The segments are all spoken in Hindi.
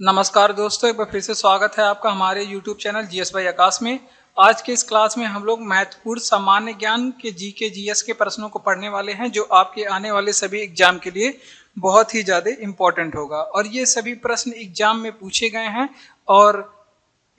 नमस्कार दोस्तों, एक बार फिर से स्वागत है आपका हमारे YouTube चैनल जीएस बाई आकाश में। आज के इस क्लास में हम लोग महत्वपूर्ण सामान्य ज्ञान के जीके जीएस के प्रश्नों को पढ़ने वाले हैं, जो आपके आने वाले सभी एग्जाम के लिए बहुत ही ज़्यादा इम्पोर्टेंट होगा। और ये सभी प्रश्न एग्जाम में पूछे गए हैं और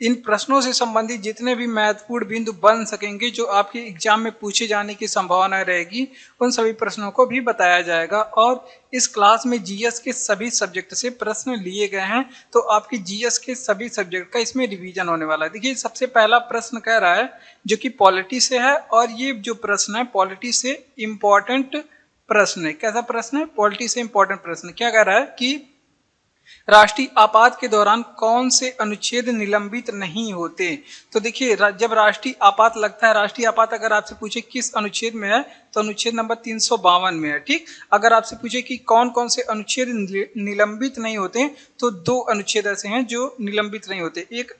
इन प्रश्नों से संबंधित जितने भी महत्वपूर्ण बिंदु बन सकेंगे, जो आपके एग्जाम में पूछे जाने की संभावना रहेगी, उन सभी प्रश्नों को भी बताया जाएगा। और इस क्लास में जीएस के सभी सब्जेक्ट से प्रश्न लिए गए हैं, तो आपकी जीएस के सभी सब्जेक्ट का इसमें रिवीजन होने वाला है। देखिए, सबसे पहला प्रश्न कह रहा है जो कि पॉलिटी से है, और ये जो प्रश्न है पॉलिटी से इम्पोर्टेंट प्रश्न है। कैसा प्रश्न है? पॉलिटी से इम्पोर्टेंट प्रश्न। क्या कह रहा है कि राष्ट्रीय आपात के दौरान कौन से अनुच्छेद निलंबित नहीं होते? तो देखिए, जब राष्ट्रीय आपात लगता है, राष्ट्रीय आपात अगर आपसे पूछे किस अनुच्छेद में है, तो अनुच्छेद नंबर 352 में है। ठीक, अगर आपसे पूछे कि कौन कौन से अनुच्छेद निलंबित नहीं होते, तो दो अनुच्छेद ऐसे हैं जो निलंबित नहीं होते, एक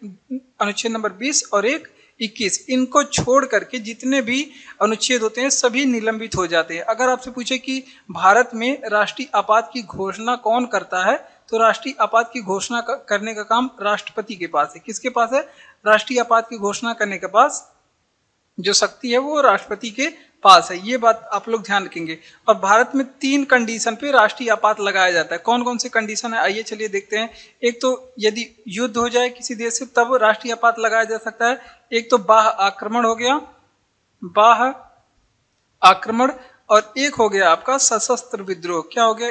अनुच्छेद नंबर 20 और एक 21। इनको छोड़ करके जितने भी अनुच्छेद होते हैं सभी निलंबित हो जाते हैं। अगर आपसे पूछे कि भारत में राष्ट्रीय आपात की घोषणा कौन करता है, तो राष्ट्रीय आपात की घोषणा करने का काम राष्ट्रपति के पास है। किसके पास है? राष्ट्रीय आपात की घोषणा करने के पास जो शक्ति है वो राष्ट्रपति के पास है। ये बात आप लोग ध्यान रखेंगे। और भारत में 3 कंडीशन पे राष्ट्रीय आपात लगाया जाता है। कौन कौन से कंडीशन है, आइए चलिए देखते हैं। एक तो यदि युद्ध हो जाए किसी देश से, तब राष्ट्रीय आपात लगाया जा सकता है। एक तो बाह्य आक्रमण हो गया, बाह्य आक्रमण, और एक हो गया आपका सशस्त्र विद्रोह। क्या हो गया?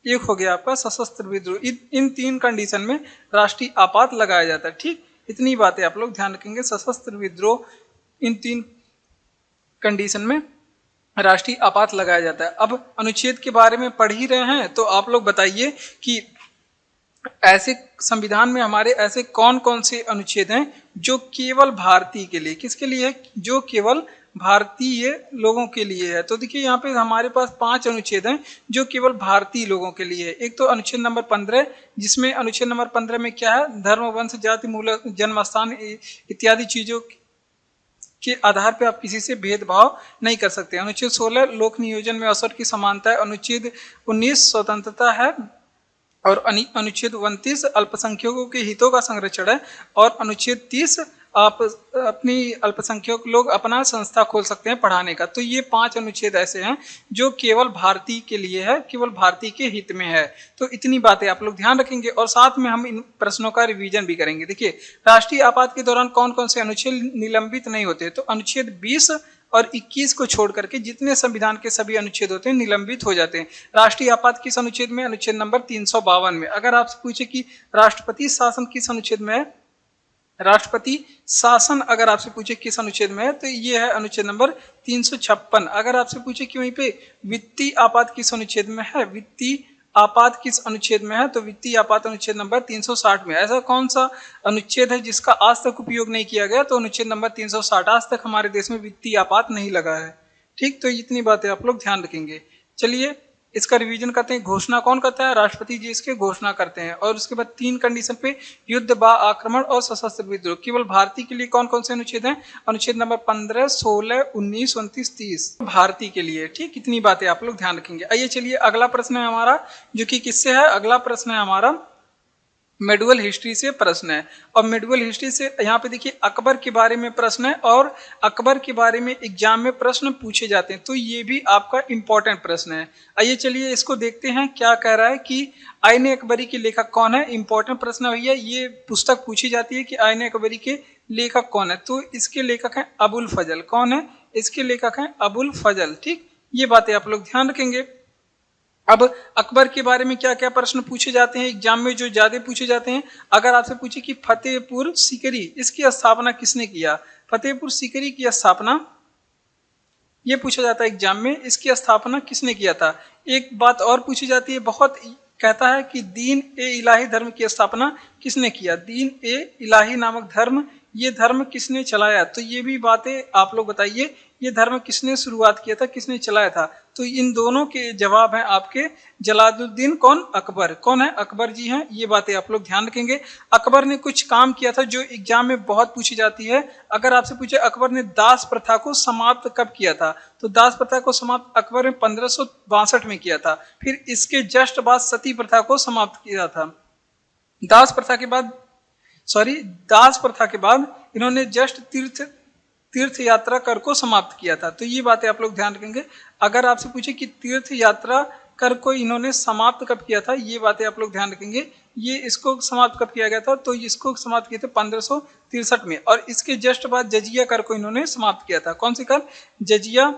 एक हो गया आपका सशस्त्र विद्रोह। इन 3 कंडीशन में राष्ट्रीय आपात लगाया जाता है। ठीक, इतनी बातें आप लोग ध्यान रखेंगे। सशस्त्र विद्रोह, इन 3 कंडीशन में राष्ट्रीय आपात लगाया जाता है। अब अनुच्छेद के बारे में पढ़ ही रहे हैं, तो आप लोग बताइए कि ऐसे संविधान में हमारे ऐसे कौन कौन से अनुच्छेद हैं जो केवल भारतीय के लिए, किसके लिए है? जो केवल भारतीय लोगों के लिए है। तो देखिए, यहाँ पे हमारे पास 5 अनुच्छेद हैं जो केवल भारतीय लोगों के लिए है। एक तो अनुच्छेद नंबर 15, जिसमें अनुच्छेद नंबर 15 में क्या है? धर्म, वंश, जाति, मूल, जन्म स्थान इत्यादि चीजों के आधार पर आप किसी से भेदभाव नहीं कर सकते। अनुच्छेद 16 लोक नियोजन में अवसर की समानता है। अनुच्छेद 19 स्वतंत्रता है। और अनुच्छेद 29 अल्पसंख्यकों के हितों का संरक्षण है। और अनुच्छेद 30 आप अपनी अल्पसंख्यक लोग अपना संस्था खोल सकते हैं पढ़ाने का। तो ये 5 अनुच्छेद ऐसे हैं जो केवल भारतीय के लिए है, केवल भारतीय के हित में है। तो इतनी बातें आप लोग ध्यान रखेंगे और साथ में हम इन प्रश्नों का रिवीजन भी करेंगे। देखिए, राष्ट्रीय आपात के दौरान कौन कौन से अनुच्छेद निलंबित नहीं होते? तो अनुच्छेद 20 और 21 को छोड़ करके जितने संविधान के सभी अनुच्छेद होते हैं निलंबित हो जाते हैं। राष्ट्रीय आपात किस अनुच्छेद में? अनुच्छेद नंबर 352 में। अगर आपसे पूछे कि राष्ट्रपति शासन किस अनुच्छेद में है, राष्ट्रपति शासन अगर आपसे पूछे किस अनुच्छेद में है, तो ये है अनुच्छेद नंबर 356। अगर आपसे पूछे कि वहीं पे वित्तीय आपात किस अनुच्छेद में है, वित्तीय आपात किस अनुच्छेद में है, तो वित्तीय आपात अनुच्छेद नंबर 360 में। ऐसा कौन सा अनुच्छेद है जिसका आज तक उपयोग नहीं किया गया? तो अनुच्छेद नंबर 360। आज तक हमारे देश में वित्तीय आपात नहीं लगा है। ठीक, तो इतनी बातें आप लोग ध्यान रखेंगे। चलिए इसका रिवीजन करते हैं। घोषणा कौन करता है? राष्ट्रपति जी इसके घोषणा करते हैं। और उसके बाद 3 कंडीशन पे युद्ध, बाह्य आक्रमण और सशस्त्र विद्रोह। केवल भारतीय के लिए कौन कौन से अनुच्छेद हैं? अनुच्छेद नंबर 15, 16, 19, 29, 30 भारतीय के लिए। ठीक, इतनी बातें आप लोग ध्यान रखेंगे। आइए चलिए, अगला प्रश्न है हमारा जो कि किससे है? अगला प्रश्न है हमारा मेडुअल हिस्ट्री से प्रश्न है। और मेडुअल हिस्ट्री से यहाँ पे देखिए अकबर के बारे में प्रश्न है, और अकबर के बारे में एग्जाम में प्रश्न पूछे जाते हैं, तो ये भी आपका इंपॉर्टेंट प्रश्न है। आइए चलिए इसको देखते हैं। क्या कह रहा है कि आईने अकबरी के लेखक कौन है? इंपॉर्टेंट प्रश्न है भैया। ये पुस्तक पूछी जाती है कि आईने अकबरी के लेखक कौन है, तो इसके लेखक हैं अबुल फजल। कौन है? इसके लेखक हैं अबुल फजल। ठीक, ये बातें आप लोग ध्यान रखेंगे। अब अकबर के बारे में क्या क्या प्रश्न पूछे जाते हैं एग्जाम में, जो ज्यादा पूछे जाते हैं? अगर आपसे पूछे कि फतेहपुर सीकरी, इसकी स्थापना किसने किया? फतेहपुर सीकरी की स्थापना, ये पूछा जाता है एग्जाम में, इसकी स्थापना किसने किया था? एक बात और पूछी जाती है, बहुत कहता है कि दीन ए इलाही धर्म की स्थापना किसने किया? दीन ए इलाही नामक धर्म ये धर्म किसने चलाया? तो ये भी बातें आप लोग बताइए, ये धर्म किसने शुरुआत किया था, किसने चलाया था? तो इन दोनों के जवाब हैं आपके जलालुद्दीन कौन? अकबर। कौन है? अकबर जी हैं। ये बातें आप लोग ध्यान रखेंगे। अकबर ने कुछ काम किया था जो एग्जाम में बहुत पूछी जाती है। अगर आपसे पूछे अकबर ने दास प्रथा को समाप्त कब किया था, तो दास प्रथा को समाप्त अकबर ने 1562 में किया था। फिर इसके जस्ट बाद सती प्रथा को समाप्त किया था। दास प्रथा के बाद दास प्रथा के बाद इन्होंने जस्ट तीर्थ यात्रा कर को समाप्त किया था। तो ये बातें आप लोग ध्यान रखेंगे। अगर आपसे पूछे कि तीर्थ यात्रा कर को इन्होंने समाप्त कब किया था, ये बातें आप लोग ध्यान रखेंगे। ये इसको समाप्त कब किया गया था, तो इसको समाप्त किए थे 1563 में। और इसके जस्ट बाद जजिया कर को इन्होंने समाप्त किया था। कौन सी कर? जजिया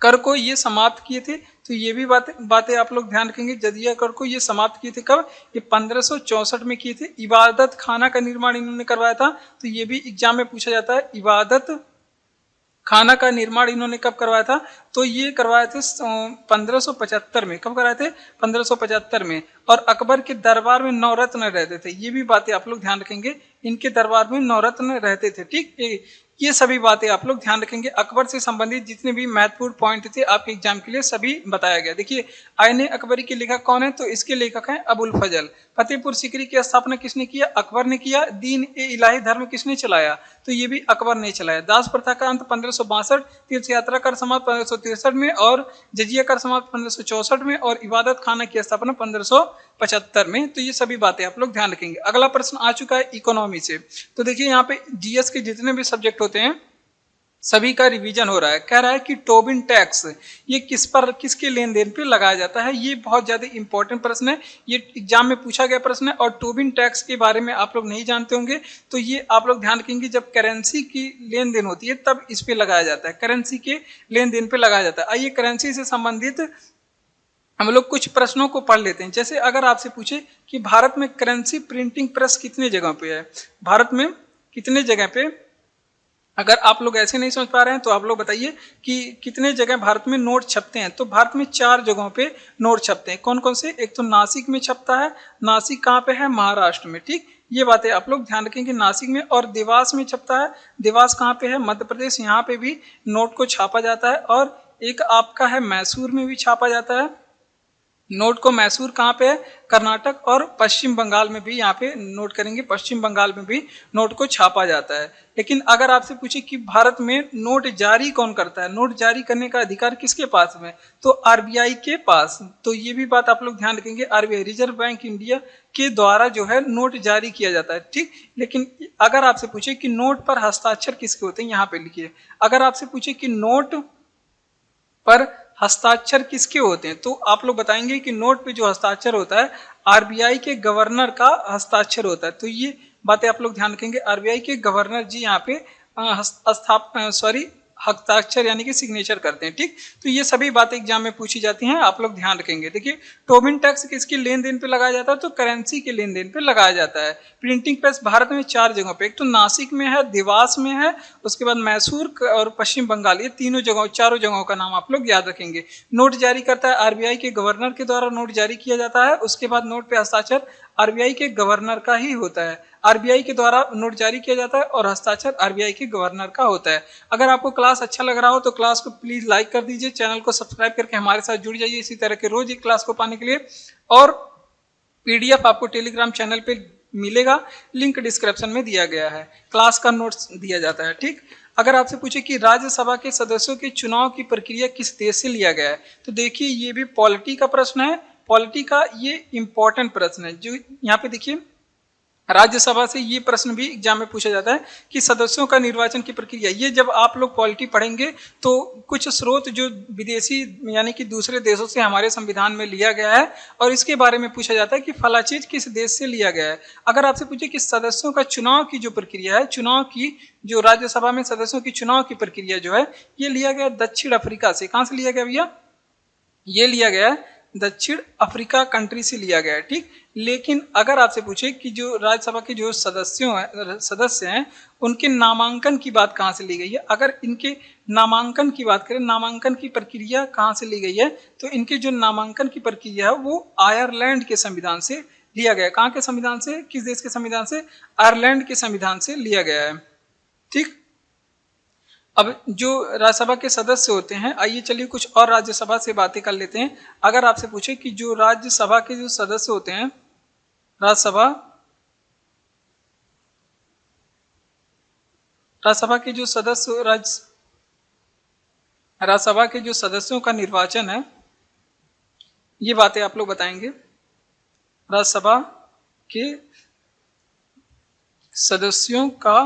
कर को ये समाप्त किए थे। तो ये भी बातें आप लोग ध्यान रखेंगे। जजिया कर को ये समाप्त किए थे कब? ये 1564 में किए थे। इबादत खाना का निर्माण इन्होंने करवाया था। तो ये भी एग्जाम में पूछा जाता है। इबादत खाना का निर्माण इन्होंने कब करवाया था, तो ये करवाए थे 1575 में। कब कराए थे? 1575 में। और अकबर के दरबार में नवरत्न रहते थे। ये भी बातें आप लोग ध्यान रखेंगे। इनके दरबार में नवरत्न रहते थे। ठीक, ये सभी बातें आप लोग ध्यान रखेंगे। अकबर से संबंधित जितने भी महत्वपूर्ण पॉइंट थे आपके एग्जाम के लिए सभी बताया गया। देखिए, आईने अकबरी के लेखक कौन है, तो इसके लेखक हैं अबुल फजल। फतेहपुर सीकरी की स्थापना किसने किया? अकबर ने किया। दीन ए इलाही धर्म किसने चलाया, तो ये भी अकबर ने चलाया। दास प्रथा का अंत 1562, तीर्थ यात्रा कर समाप्त 1563 में, और जजिया कर समाप्त 1564 में, और इबादत खाना की स्थापना 1575 में। तो ये सभी बातें आप लोग ध्यान रखेंगे। अगला प्रश्न आ चुका है इकोनॉमी से। तो देखिए, यहाँ पे जीएस के जितने भी सब्जेक्ट होते हैं सभी का रिवीजन हो रहा है। कह रहा है कि टोबिन टैक्स ये किसके लेन देन पे लगाया जाता है। ये बहुत ज्यादा इंपॉर्टेंट प्रश्न है। ये एग्जाम में पूछा गया प्रश्न है। और टोबिन टैक्स के बारे में आप लोग नहीं जानते होंगे, तो ये आप लोग ध्यान रखेंगे। जब करेंसी की लेन देन होती है तब इस पे लगाया जाता है। करेंसी के लेन देन पे लगाया जाता है। आइए करेंसी से संबंधित हम लोग कुछ प्रश्नों को पढ़ लेते हैं। जैसे अगर आपसे पूछे कि भारत में करेंसी प्रिंटिंग प्रेस कितने जगह पे है, भारत में कितने जगह पे, अगर आप लोग ऐसे नहीं समझ पा रहे हैं तो आप लोग बताइए कि कितने जगह भारत में नोट छपते हैं। तो भारत में 4 जगहों पे नोट छपते हैं। कौन कौन से? एक तो नासिक में छपता है। नासिक कहाँ पे है? महाराष्ट्र में। ठीक, ये बातें आप लोग ध्यान रखेंगे। नासिक में। और देवास में छपता है। देवास कहाँ पे है? मध्य प्रदेश। यहाँ पे भी नोट को छापा जाता है। और एक आपका है मैसूर में भी छापा जाता है नोट को। मैसूर कहाँ पे है? कर्नाटक। और पश्चिम बंगाल में भी यहाँ पे नोट करेंगे, पश्चिम बंगाल में भी नोट को छापा जाता है। लेकिन अगर आपसे पूछे कि भारत में नोट जारी कौन करता है, नोट जारी करने का अधिकार किसके पास में, तो आरबीआई के पास। तो ये भी बात आप लोग ध्यान रखेंगे। आरबीआई रिजर्व बैंक इंडिया के द्वारा जो है नोट जारी किया जाता है। ठीक, लेकिन अगर आपसे पूछे कि नोट पर हस्ताक्षर किसके होते हैं, यहाँ पे लिखिए। अगर आपसे पूछे कि नोट पर हस्ताक्षर किसके होते हैं, तो आप लोग बताएंगे कि नोट पे जो हस्ताक्षर होता है आरबीआई के गवर्नर का हस्ताक्षर होता है। तो ये बातें आप लोग ध्यान रखेंगे। आरबीआई के गवर्नर जी यहाँ पे हस्ताक्षर यानी कि सिग्नेचर करते हैं। ठीक, तो ये सभी बातें एग्जाम में पूछी जाती हैं, आप लोग ध्यान रखेंगे। देखिए, टोबिन टैक्स किसके लेन देन पे लगाया जाता है, तो करेंसी के लेन देन पे लगाया जाता है। प्रिंटिंग प्रेस भारत में 4 जगहों पे, एक तो नासिक में है, देवास में है, उसके बाद मैसूर और पश्चिम बंगाल। ये चारों जगहों का नाम आप लोग याद रखेंगे। नोट जारी करता है आरबीआई के गवर्नर के द्वारा नोट जारी किया जाता है। उसके बाद नोट पे हस्ताक्षर आरबीआई के गवर्नर का ही होता है। आरबीआई के द्वारा नोट जारी किया जाता है और हस्ताक्षर आरबीआई के गवर्नर का होता है। अगर आपको क्लास अच्छा लग रहा हो तो क्लास को प्लीज लाइक कर दीजिए, चैनल को सब्सक्राइब करके हमारे साथ जुड़ जाइए इसी तरह के रोज एक क्लास को पाने के लिए। और पीडीएफ आपको टेलीग्राम चैनल पे मिलेगा, लिंक डिस्क्रिप्शन में दिया गया है। क्लास का नोट्स दिया जाता है। ठीक, अगर आपसे पूछे कि राज्यसभा के सदस्यों के चुनाव की प्रक्रिया किस देश से लिया गया है, तो देखिए ये भी पॉलिटी का प्रश्न है। पॉलिटी का ये इंपॉर्टेंट प्रश्न है। जो यहाँ पे देखिए, राज्यसभा से ये प्रश्न भी एग्जाम में पूछा जाता है कि सदस्यों का निर्वाचन की प्रक्रिया। ये जब आप लोग पॉलिटी पढ़ेंगे तो कुछ स्रोत जो विदेशी यानी कि दूसरे देशों से हमारे संविधान में लिया गया है और इसके बारे में पूछा जाता है कि फला चीज किस देश से लिया गया है। अगर आपसे पूछे कि सदस्यों का चुनाव की जो प्रक्रिया है, चुनाव की जो राज्यसभा में सदस्यों की चुनाव की प्रक्रिया जो है, ये लिया गया दक्षिण अफ्रीका से। कहाँ से लिया गया भैया? ये लिया गया है दक्षिण अफ्रीका कंट्री से लिया गया है। ठीक, लेकिन अगर आपसे पूछे कि जो राज्यसभा के जो सदस्य हैं उनके नामांकन की बात कहाँ से ली गई है, अगर इनके नामांकन की बात करें, नामांकन की प्रक्रिया कहाँ से ली गई है, तो इनके जो नामांकन की प्रक्रिया है वो आयरलैंड के संविधान से लिया गया है। कहाँ के संविधान से, किस देश के संविधान से? आयरलैंड के संविधान से लिया गया है। ठीक, अब जो राज्यसभा के सदस्य होते हैं, आइए चलिए कुछ और राज्यसभा से बातें कर लेते हैं। अगर आपसे पूछे कि जो राज्यसभा के जो सदस्य होते हैं, राज्यसभा के जो सदस्य, राज्यसभा के जो सदस्यों का निर्वाचन है, ये बातें आप लोग बताएंगे। राज्यसभा के सदस्यों का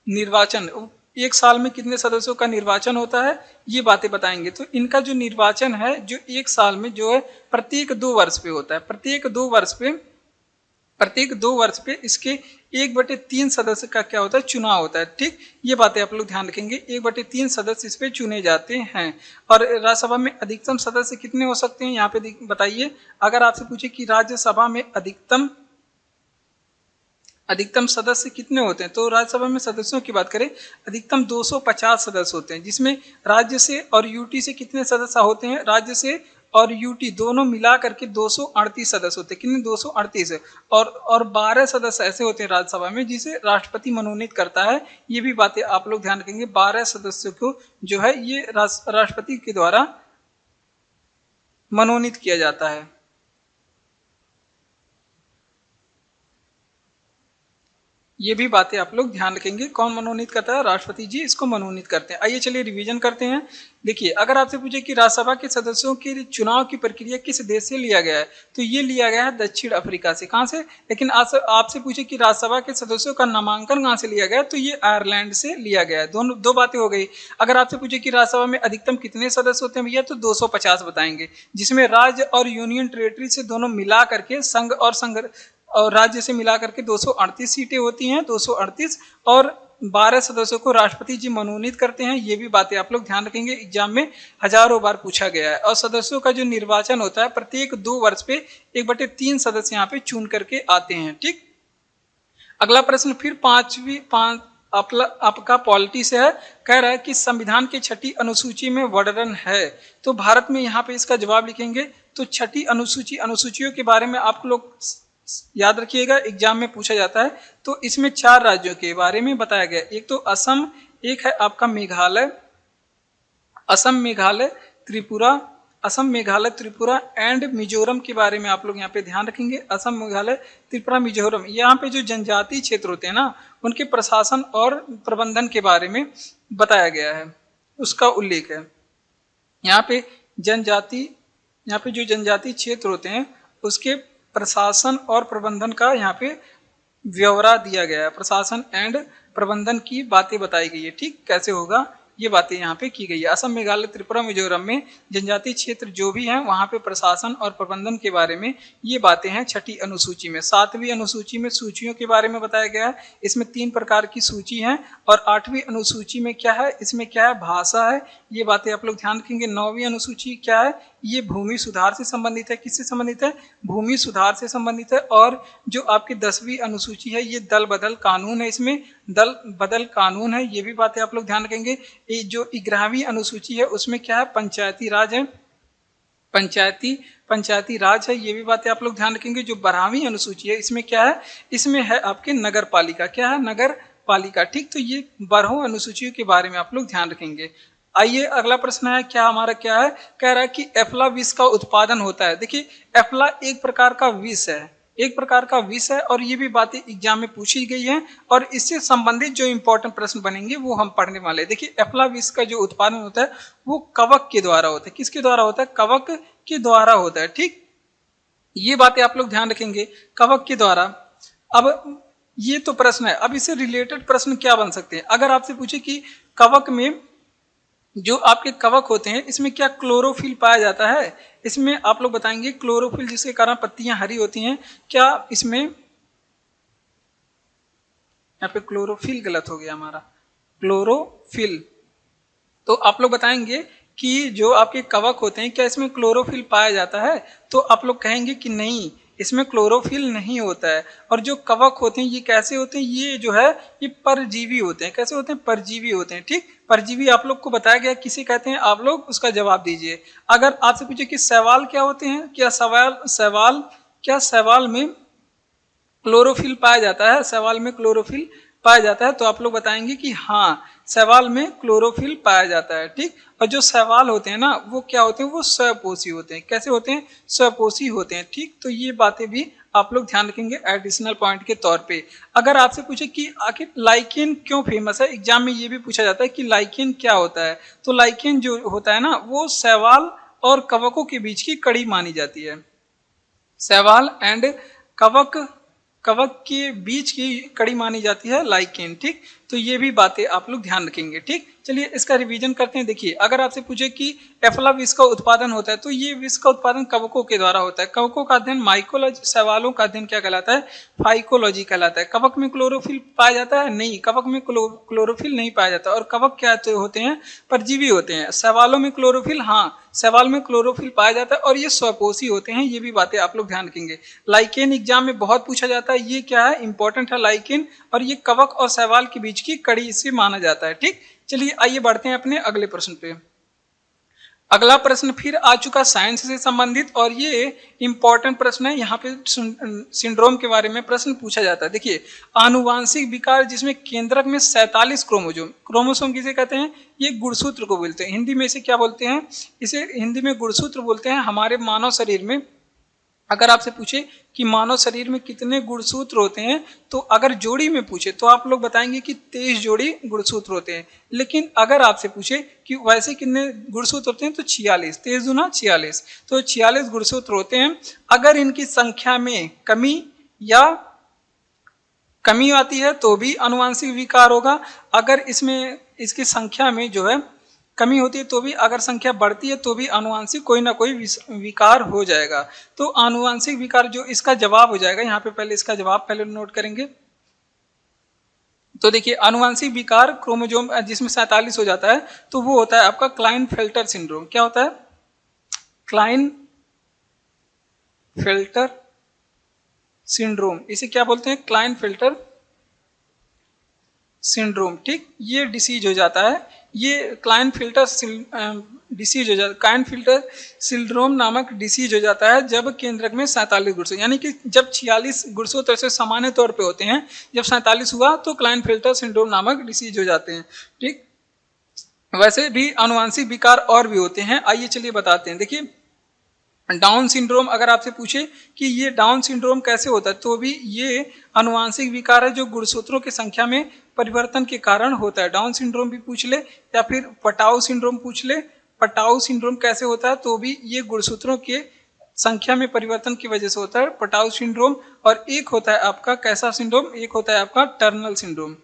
निर्वाचन, एक साल में कितने सदस्यों का निर्वाचन होता है, ये बातें बताएंगे। तो इनका जो निर्वाचन है, जो एक साल में जो है प्रत्येक 2 वर्ष पे होता है, प्रत्येक 2 वर्ष पे इसके 1/3 सदस्य का क्या होता है, चुनाव होता है। ठीक, ये बातें आप लोग ध्यान रखेंगे, 1/3 सदस्य इस पे चुने जाते हैं। और राज्यसभा में अधिकतम सदस्य कितने हो सकते हैं, यहाँ पे बताइए। अगर आपसे पूछे कि राज्यसभा में अधिकतम सदस्य कितने होते हैं, तो राज्यसभा में सदस्यों की बात करें, अधिकतम 250 सदस्य होते हैं, जिसमें राज्य से और यूटी से कितने सदस्य होते हैं, राज्य से और यूटी दोनों मिला करके 238 सदस्य होते हैं। कितने? 238 है। और 12 सदस्य ऐसे होते हैं राज्यसभा में जिसे राष्ट्रपति मनोनीत करता है। ये भी बातें आप लोग ध्यान रखेंगे, 12 सदस्यों को जो है ये राष्ट्रपति के द्वारा मनोनीत किया जाता है। ये भी बातें आप लोग ध्यान रखेंगे, कौन मनोनीत करता है, राष्ट्रपति जी इसको मनोनीत करते हैं। आइए चलिए रिवीजन करते हैं। देखिए, अगर आपसे पूछे कि राज्यसभा के सदस्यों के चुनाव की प्रक्रिया किस देश से लिया गया है, तो ये लिया गया है दक्षिण अफ्रीका से। कहाँ से? लेकिन आपसे पूछे कि राज्यसभा के सदस्यों का नामांकन कहाँ से लिया गया, तो ये आयरलैंड से लिया गया है। दो बातें हो गई। अगर आपसे पूछे कि राज्यसभा में अधिकतम कितने सदस्य होते हैं भैया, तो 250 बताएंगे, जिसमें राज्य और यूनियन टेरिटरी से दोनों मिला करके संघ और राज्य से मिला करके 238 सीटें होती हैं, 238, और 12 सदस्यों को राष्ट्रपति जी मनोनीत करते हैं। ये भी बातें आप लोग ध्यान रखेंगे, एग्जाम में हजारों बार पूछा गया है। और सदस्यों का जो निर्वाचन होता है, प्रत्येक 2 वर्ष पे 1/3 सदस्य यहाँ पे चुन करके आते हैं। ठीक, अगला प्रश्न फिर आपका पॉलिटी से है। कह रहा है कि संविधान की 6ठी अनुसूची में वर्णन है, तो भारत में यहाँ पे इसका जवाब लिखेंगे। तो 6ठी अनुसूचियों के बारे में आप लोग याद रखिएगा, एग्जाम में पूछा जाता है। तो इसमें 4 राज्यों के बारे में बताया गया। एक तो असम, एक है आपका मेघालय, असम, मेघालय, त्रिपुरा एंड मिजोरम के बारे में आप लोग यहाँ पे ध्यान रखेंगे। असम, मेघालय, त्रिपुरा, मिजोरम, यहाँ पे जो जनजातीय क्षेत्र होते हैं ना, उनके प्रशासन और प्रबंधन के बारे में बताया गया है, उसका उल्लेख है। यहाँ पे जो जनजातीय क्षेत्र होते हैं उसके प्रशासन और प्रबंधन का यहाँ पे ब्यौरा दिया गया है, प्रशासन एंड प्रबंधन की बातें बताई गई है। ठीक, कैसे होगा ये बातें यहाँ पे की गई है। असम, मेघालय, त्रिपुरा, मिजोरम में जनजातीय क्षेत्र जो भी हैं वहाँ पे प्रशासन और प्रबंधन के बारे में ये बातें हैं 6ठी अनुसूची में। 7वीं अनुसूची में सूचियों के बारे में बताया गया है, इसमें 3 प्रकार की सूची हैं। और 8वीं अनुसूची में क्या है, इसमें क्या है, भाषा है, ये बातें आप लोग ध्यान रखेंगे। 9वीं अनुसूची क्या है, ये भूमि सुधार से संबंधित है। किससे संबंधित है? भूमि सुधार से संबंधित है। और जो आपकी 10वीं अनुसूची है, ये दल बदल कानून है, इसमें दल बदल कानून है, ये भी बातें आप लोग ध्यान रखेंगे। ये जो 11वीं अनुसूची है उसमें क्या है, पंचायती राज है, पंचायती राज है, ये भी बातें आप लोग ध्यान रखेंगे। जो 12वीं अनुसूची है इसमें क्या है, इसमें है आपके नगर पालिका। क्या है? नगर पालिका। ठीक, तो ये 12 अनुसूचियों के बारे में आप लोग ध्यान रखेंगे। आइए अगला प्रश्न है, क्या है, कह रहा है कि एफला विष का उत्पादन होता है। देखिए, एफला एक प्रकार का विष है, और ये भी बातें एग्जाम में पूछी गई हैं, और इससे संबंधित जो इंपॉर्टेंट प्रश्न बनेंगे वो हम पढ़ने वाले हैं। देखिए, एफला विष का जो उत्पादन होता है वो कवक के द्वारा होता है। किसके द्वारा होता है? कवक के द्वारा होता है। ठीक, ये बातें आप लोग ध्यान रखेंगे, कवक के द्वारा। अब ये तो प्रश्न है, अब इससे रिलेटेड प्रश्न क्या बन सकते हैं? अगर आपसे पूछे कि कवक में जो आपके कवक होते हैं इसमें क्या क्लोरोफिल पाया जाता है, इसमें आप लोग बताएंगे क्लोरोफिल, जिसके कारण पत्तियां हरी होती हैं। क्या इसमें, यहाँ पे क्लोरोफिल गलत हो गया हमारा, क्लोरोफिल, तो आप लोग बताएंगे कि जो आपके कवक होते हैं क्या इसमें क्लोरोफिल पाया जाता है, तो आप लोग कहेंगे कि नहीं, इसमें क्लोरोफिल नहीं होता है। और जो कवक होते हैं ये कैसे होते हैं, ये जो है ये परजीवी होते हैं। कैसे होते हैं? परजीवी होते हैं। ठीक, परजीवी आप लोग को बताया गया, किसे कहते हैं, आप लोग उसका जवाब दीजिए। अगर आपसे पूछे कि शैवाल क्या होते हैं, क्या शैवाल क्या शैवाल में क्लोरोफिल पाया जाता है? शैवाल में क्लोरोफिल पाया जाता है? तो आप लोग बताएंगे कि हाँ, शैवाल में क्लोरोफिल पाया जाता है। ठीक, और जो शैवाल होते हैं ना, वो क्या होते हैं? वो स्वपोषी होते हैं। कैसे होते हैं? स्वपोषी होते हैं। ठीक, तो ये बातें भी आप लोग ध्यान रखेंगे एडिशनल पॉइंट के तौर पे। अगर आपसे पूछे कि आखिर लाइकेन क्यों फेमस है, एग्जाम में ये भी पूछा जाता है कि लाइकेन क्या होता है, तो लाइकेन जो होता है ना, वो शैवाल और कवकों के बीच की कड़ी मानी जाती है। शैवाल एंड कवक कवक के बीच की कड़ी मानी जाती है लाइकेन। ठीक, तो ये भी बातें आप लोग ध्यान रखेंगे। ठीक, चलिए इसका रिवीजन करते हैं। देखिए, अगर आपसे पूछे कि एफला विष का उत्पादन होता है, तो ये विष का उत्पादन कवकों के द्वारा होता है। कवकों का अध्ययन माइकोलॉजी, शैवालों का अध्ययन क्या कहलाता है? फाइकोलॉजी कहलाता है। कवक में क्लोरोफिल पाया जाता है? नहीं, कवक में क्लोरोफिल नहीं पाया जाता। और कवक क्या होते हैं? परजीवी होते हैं। शैवालों में क्लोरोफिल, हाँ, शैवाल में क्लोरोफिल पाया जाता है और ये स्वपोषी होते हैं। ये भी बातें आप लोग ध्यान रखेंगे। लाइकेन एग्जाम में बहुत पूछा जाता है। ये क्या है? इंपॉर्टेंट है लाइकेन, और ये कवक और शैवाल के बीच की कड़ी से माना जाता है। ठीक, चलिए आइए बढ़ते हैं अपने अगले प्रश्न पे। अगला प्रश्न फिर आ चुका साइंस से संबंधित, और ये इंपॉर्टेंट प्रश्न है। यहाँ पे सिंड्रोम के बारे में प्रश्न पूछा जाता है। देखिए, आनुवांशिक विकार जिसमें केंद्रक में 47 क्रोमोसोम, क्रोमोसोम किसे कहते हैं? ये गुणसूत्र को बोलते हैं। हिंदी में इसे क्या बोलते हैं? इसे हिंदी में गुणसूत्र बोलते हैं। हमारे मानव शरीर में अगर आपसे पूछे कि मानव शरीर में कितने गुणसूत्र होते हैं, तो अगर जोड़ी में पूछे तो आप लोग बताएंगे कि 23 जोड़ी गुणसूत्र होते हैं। लेकिन अगर आपसे पूछे कि वैसे कितने गुणसूत्र होते हैं, तो 46, 23 दूना 46, तो 46 गुणसूत्र होते हैं। अगर इनकी संख्या में कमी आती है तो भी आनुवांशिक विकार होगा। अगर इसमें इसकी संख्या में जो है कमी होती है तो भी, अगर संख्या बढ़ती है तो भी आनुवांशिक कोई ना कोई विकार हो जाएगा। तो आनुवांशिक विकार जो इसका जवाब हो जाएगा, यहाँ पे पहले इसका जवाब पहले नोट करेंगे। तो देखिए, आनुवांशिक विकार क्रोमोसोम जिसमें 47 हो जाता है, तो वो होता है आपका क्लाइनफेल्टर सिंड्रोम। क्या होता है? Klinefelter syndrome. इसे क्या बोलते हैं? Klinefelter syndrome. ठीक, ये डिसीज हो जाता है। ये क्लाइनफेल्टर डिसीज हो जाता है, क्लाइनफेल्टर सिंड्रोम नामक डिसीज हो जाता है जब केंद्रक में 47 गुणसूत्र, यानी कि जब 46 गुणसूत्र से सामान्य तौर पे होते हैं, जब 47 हुआ तो क्लाइनफेल्टर सिंड्रोम नामक डिसीज हो जाते हैं। ठीक, वैसे भी आनुवांशिक विकार और भी होते हैं। आइए चलिए बताते हैं। देखिए, डाउन सिंड्रोम अगर आपसे पूछे कि ये डाउन सिंड्रोम कैसे होता है, तो भी ये आनुवांशिक विकार है जो गुणसूत्रों की संख्या में परिवर्तन के कारण होता है। डाउन सिंड्रोम भी पूछ ले, या फिर पटाऊ सिंड्रोम पूछ ले। पटाऊ सिंड्रोम कैसे होता है, तो भी ये गुणसूत्रों के संख्या में परिवर्तन की वजह से होता है, पटाऊ सिंड्रोम। और एक होता है आपका कैसा सिंड्रोम? एक होता है आपका टर्नल सिंड्रोम।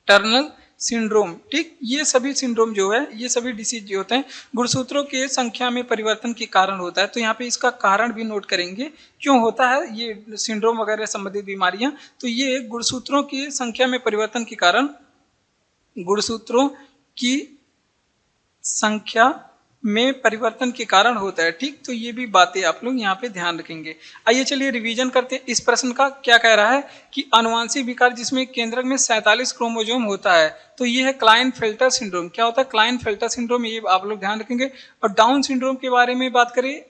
Tunnel syndrome. ठीक, ये सभी सिंड्रोम जो है, ये सभी डिसीज जो होते हैं गुणसूत्रों के संख्या में परिवर्तन के कारण होता है। तो यहाँ पे इसका कारण भी नोट करेंगे, क्यों होता है ये सिंड्रोम वगैरह संबंधित बीमारियां। तो ये गुणसूत्रों की संख्या में परिवर्तन के कारण, गुणसूत्रों की संख्या में परिवर्तन के कारण होता है। ठीक, तो ये भी बातें आप लोग यहाँ पे ध्यान रखेंगे। आइए चलिए रिवीजन करते हैं। इस प्रश्न का क्या कह रहा है कि आनुवांशिक विकार जिसमें केंद्रक में 47 क्रोमोसोम होता है, तो ये है क्लाइनफेल्टर सिंड्रोम। क्या होता है? क्लाइनफेल्टर सिंड्रोम, ये आप लोग ध्यान रखेंगे। और डाउन सिंड्रोम के बारे में बात करें,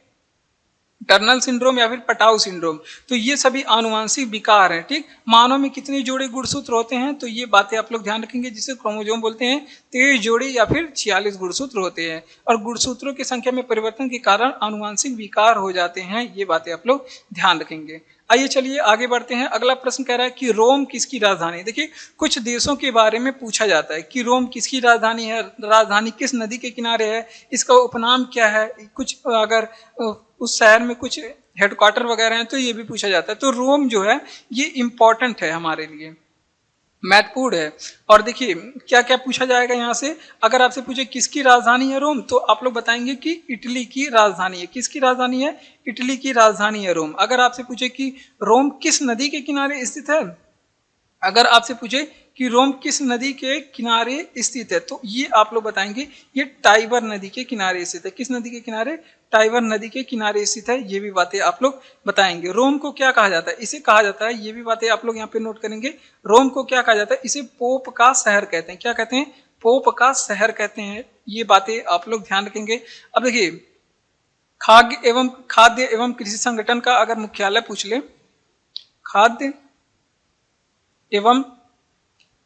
टर्नल सिंड्रोम या फिर पटाऊ सिंड्रोम, तो ये सभी आनुवांशिक विकार हैं। ठीक, मानव में कितने जोड़े गुणसूत्र होते हैं, तो ये बातें आप लोग ध्यान रखेंगे, जिसे क्रोमोसोम बोलते हैं। 23 जोड़ी या फिर 46 गुणसूत्र होते हैं, और गुणसूत्रों की संख्या में परिवर्तन के कारण आनुवांशिक विकार हो जाते हैं। ये बातें आप लोग ध्यान रखेंगे। आइए चलिए आगे बढ़ते हैं। अगला प्रश्न कह रहा है कि रोम किसकी राजधानी। देखिए, कुछ देशों के बारे में पूछा जाता है कि रोम किसकी राजधानी है, राजधानी किस नदी के किनारे है, इसका उपनाम क्या है। कुछ अगर उस शहर में कुछ हेडक्वार्टर वगैरह हैं तो ये भी पूछा जाता है। तो रोम जो है ये इंपॉर्टेंट है, हमारे लिए महत्वपूर्ण है। और देखिए क्या क्या पूछा जाएगा यहाँ से। अगर आपसे पूछे किसकी राजधानी है रोम, तो आप लोग बताएंगे कि इटली की राजधानी है। किसकी राजधानी है? इटली की राजधानी है रोम। अगर आपसे पूछे कि रोम किस नदी के किनारे स्थित है, अगर आपसे पूछे कि रोम किस नदी के किनारे स्थित है, तो ये आप लोग बताएंगे ये टाइबर नदी के किनारे स्थित है। किस नदी के किनारे? टाइबर नदी के किनारे स्थित है। ये भी बातें आप लोग बताएंगे। रोम को क्या कहा जाता है? इसे कहा जाता है, ये भी बातें आप लोग यहाँ पे नोट करेंगे। रोम को क्या कहा जाता है? इसे पोप का शहर कहते हैं। क्या कहते हैं? पोप का शहर कहते हैं। ये बातें आप लोग ध्यान रखेंगे। अब देखिए, खाद्य एवं कृषि संगठन का अगर मुख्यालय पूछ ले, खाद्य एवं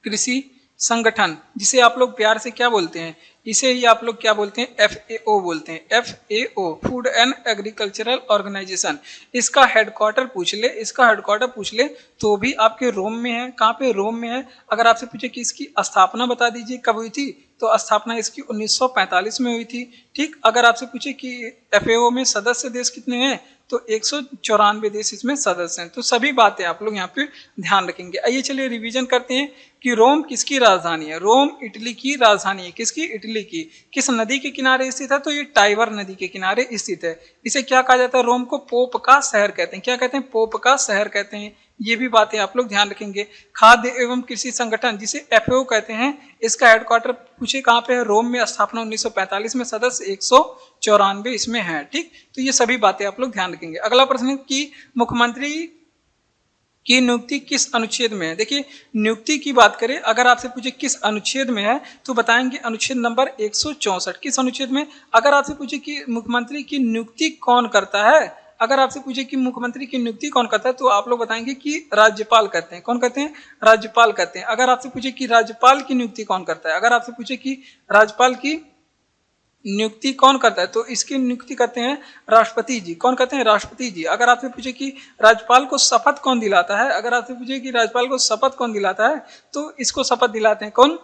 कृषि संगठन, जिसे आप लोग प्यार से क्या बोलते हैं, इसे ही आप लोग क्या बोलते हैं, FAO बोलते हैं, FAO, food and agricultural organization. इसका हेडक्वार्टर पूछ ले, इसका हेडक्वार्टर पूछ ले तो भी आपके रोम में है। कहाँ पे, रोम में है। अगर आपसे पूछे कि इसकी स्थापना बता दीजिए कब हुई थी, तो स्थापना इसकी 1945 में हुई थी। ठीक, अगर आपसे पूछे कि FAO में सदस्य देश कितने हैं, तो 194 देश इसमें सदस्य हैं। तो सभी बातें आप लोग यहाँ पे ध्यान रखेंगे। आइए चलिए रिवीजन करते हैं कि रोम किसकी राजधानी है। रोम इटली की राजधानी है। किसकी, इटली की। किस नदी के किनारे स्थित है, तो ये टाइबर नदी के किनारे स्थित है। इसे क्या कहा जाता है, रोम को पोप का शहर कहते हैं। क्या कहते हैं, पोप का शहर कहते हैं। ये भी बातें आप लोग ध्यान रखेंगे। खाद्य एवं कृषि संगठन, जिसे FAO कहते हैं, इसका हेडक्वार्टर पूछे कहाँ पे है, रोम में। स्थापना 1945 में, सदस्य 194 इसमें है। ठीक, तो ये सभी बातें आप लोग ध्यान रखेंगे। अगला प्रश्न है कि मुख्यमंत्री की नियुक्ति किस अनुच्छेद में है। देखिए, नियुक्ति की बात करें, अगर आपसे पूछे किस अनुच्छेद में है, तो बताएंगे अनुच्छेद नंबर 164। किस अनुच्छेद में। अगर आपसे पूछे कि मुख्यमंत्री की नियुक्ति कौन करता है, अगर आपसे पूछे कि मुख्यमंत्री की नियुक्ति कौन करता है, तो आप लोग बताएंगे कि राज्यपाल करते हैं। कौन करते हैं, राज्यपाल करते हैं। अगर आपसे पूछे कि राज्यपाल की नियुक्ति कौन करता है, अगर आपसे पूछे कि राज्यपाल की नियुक्ति कौन करता है, तो इसकी नियुक्ति करते हैं राष्ट्रपति जी। कौन करते हैं, राष्ट्रपति जी। अगर आपसे पूछे कि राज्यपाल को शपथ कौन दिलाता है, अगर आपसे पूछे कि राज्यपाल को शपथ कौन दिलाता है, तो इसको शपथ दिलाते हैं कौन,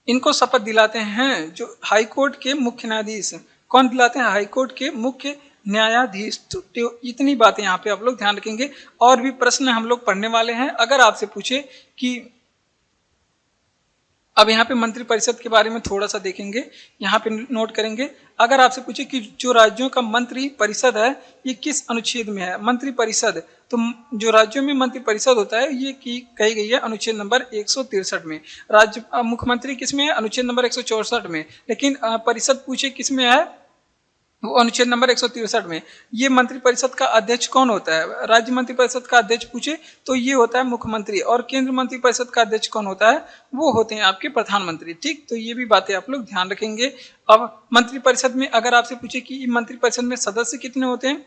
इनको शपथ दिलाते हैं जो हाईकोर्ट के मुख्य न्यायाधीश। कौन दिलाते हैं, हाईकोर्ट के मुख्य न्यायाधीश। तो इतनी बातें यहाँ पे आप लोग ध्यान रखेंगे। और भी प्रश्न हम लोग पढ़ने वाले हैं। अगर आपसे पूछे कि अब यहाँ पे मंत्रिपरिषद के बारे में थोड़ा सा देखेंगे, यहाँ पे नोट करेंगे। अगर आपसे पूछे कि जो राज्यों का मंत्री परिषद है, ये किस अनुच्छेद में है, मंत्रिपरिषद, तो जो राज्यों में मंत्रिपरिषद होता है, ये की कही गई है अनुच्छेद नंबर 163 में। राज्य मुख्यमंत्री किस में है, अनुच्छेद नंबर 164 में। लेकिन परिषद पूछे किस में है, वो अनुच्छेद नंबर 163 में। ये मंत्रिपरिषद का अध्यक्ष कौन होता है, राज्य मंत्रिपरिषद का अध्यक्ष पूछे तो ये होता है मुख्यमंत्री। और केंद्र मंत्रिपरिषद का अध्यक्ष कौन होता है, वो होते हैं आपके प्रधानमंत्री। ठीक, तो ये भी बातें आप लोग ध्यान रखेंगे। अब मंत्रिपरिषद में अगर आपसे पूछे कि मंत्रिपरिषद में सदस्य कितने होते हैं,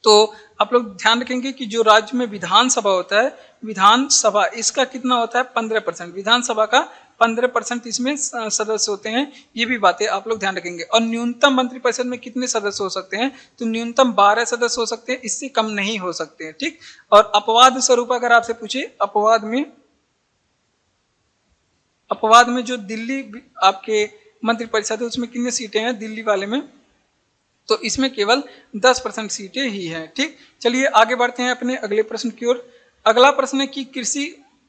तो आप लोग ध्यान रखेंगे कि जो राज्य में विधानसभा होता है, विधानसभा इसका कितना होता है, 15%। विधानसभा का 15% इसमें सदस्य होते हैं। ये भी बातें आप लोग ध्यान रखेंगे। और न्यूनतम मंत्रिपरिषद में कितने सदस्य हो सकते हैं, तो न्यूनतम 12 सदस्य हो सकते हैं, इससे कम नहीं हो सकते हैं। ठीक, और अपवाद स्वरूप अगर आपसे पूछे, अपवाद में जो दिल्ली आपके मंत्रिपरिषद है, उसमें कितनी सीटें हैं दिल्ली वाले में, तो इसमें केवल 10% सीटें ही हैं। ठीक, चलिए आगे बढ़ते हैं अपने अगले प्रश्न की ओर। अगला प्रश्न है कि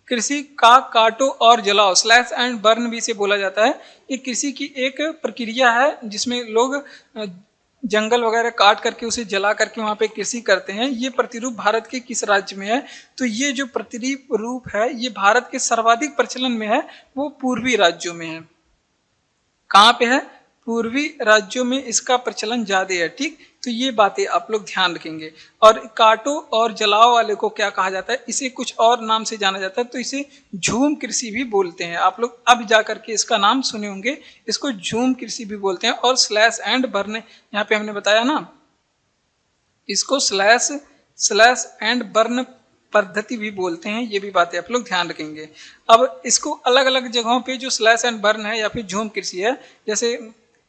कृषि का काटो और जलाओ, स्लैश एंड बर्न भी इसे बोला जाता है। ये कृषि की एक प्रक्रिया है जिसमें लोग जंगल वगैरह काट करके उसे जला करके वहाँ पे कृषि करते हैं। ये प्रतिरूप भारत के किस राज्य में है, तो ये जो प्रतिरूप है, ये भारत के सर्वाधिक प्रचलन में है, वो पूर्वी राज्यों में है। कहाँ पे है, पूर्वी राज्यों में इसका प्रचलन ज्यादा है। ठीक, तो ये बातें आप लोग ध्यान रखेंगे। और काटो और जलाओ वाले को क्या कहा जाता है, इसे कुछ और नाम से जाना जाता है, तो इसे झूम कृषि भी बोलते हैं। आप लोग अब जा करके इसका नाम सुने होंगे, इसको झूम कृषि भी बोलते हैं। और स्लैश एंड बर्न, यहाँ पे हमने बताया ना, इसको स्लैश एंड बर्न पद्धति भी बोलते हैं। ये भी बातें आप लोग ध्यान रखेंगे। अब इसको अलग अलग जगहों पे जो स्लैश एंड बर्न है या फिर झूम कृषि है, जैसे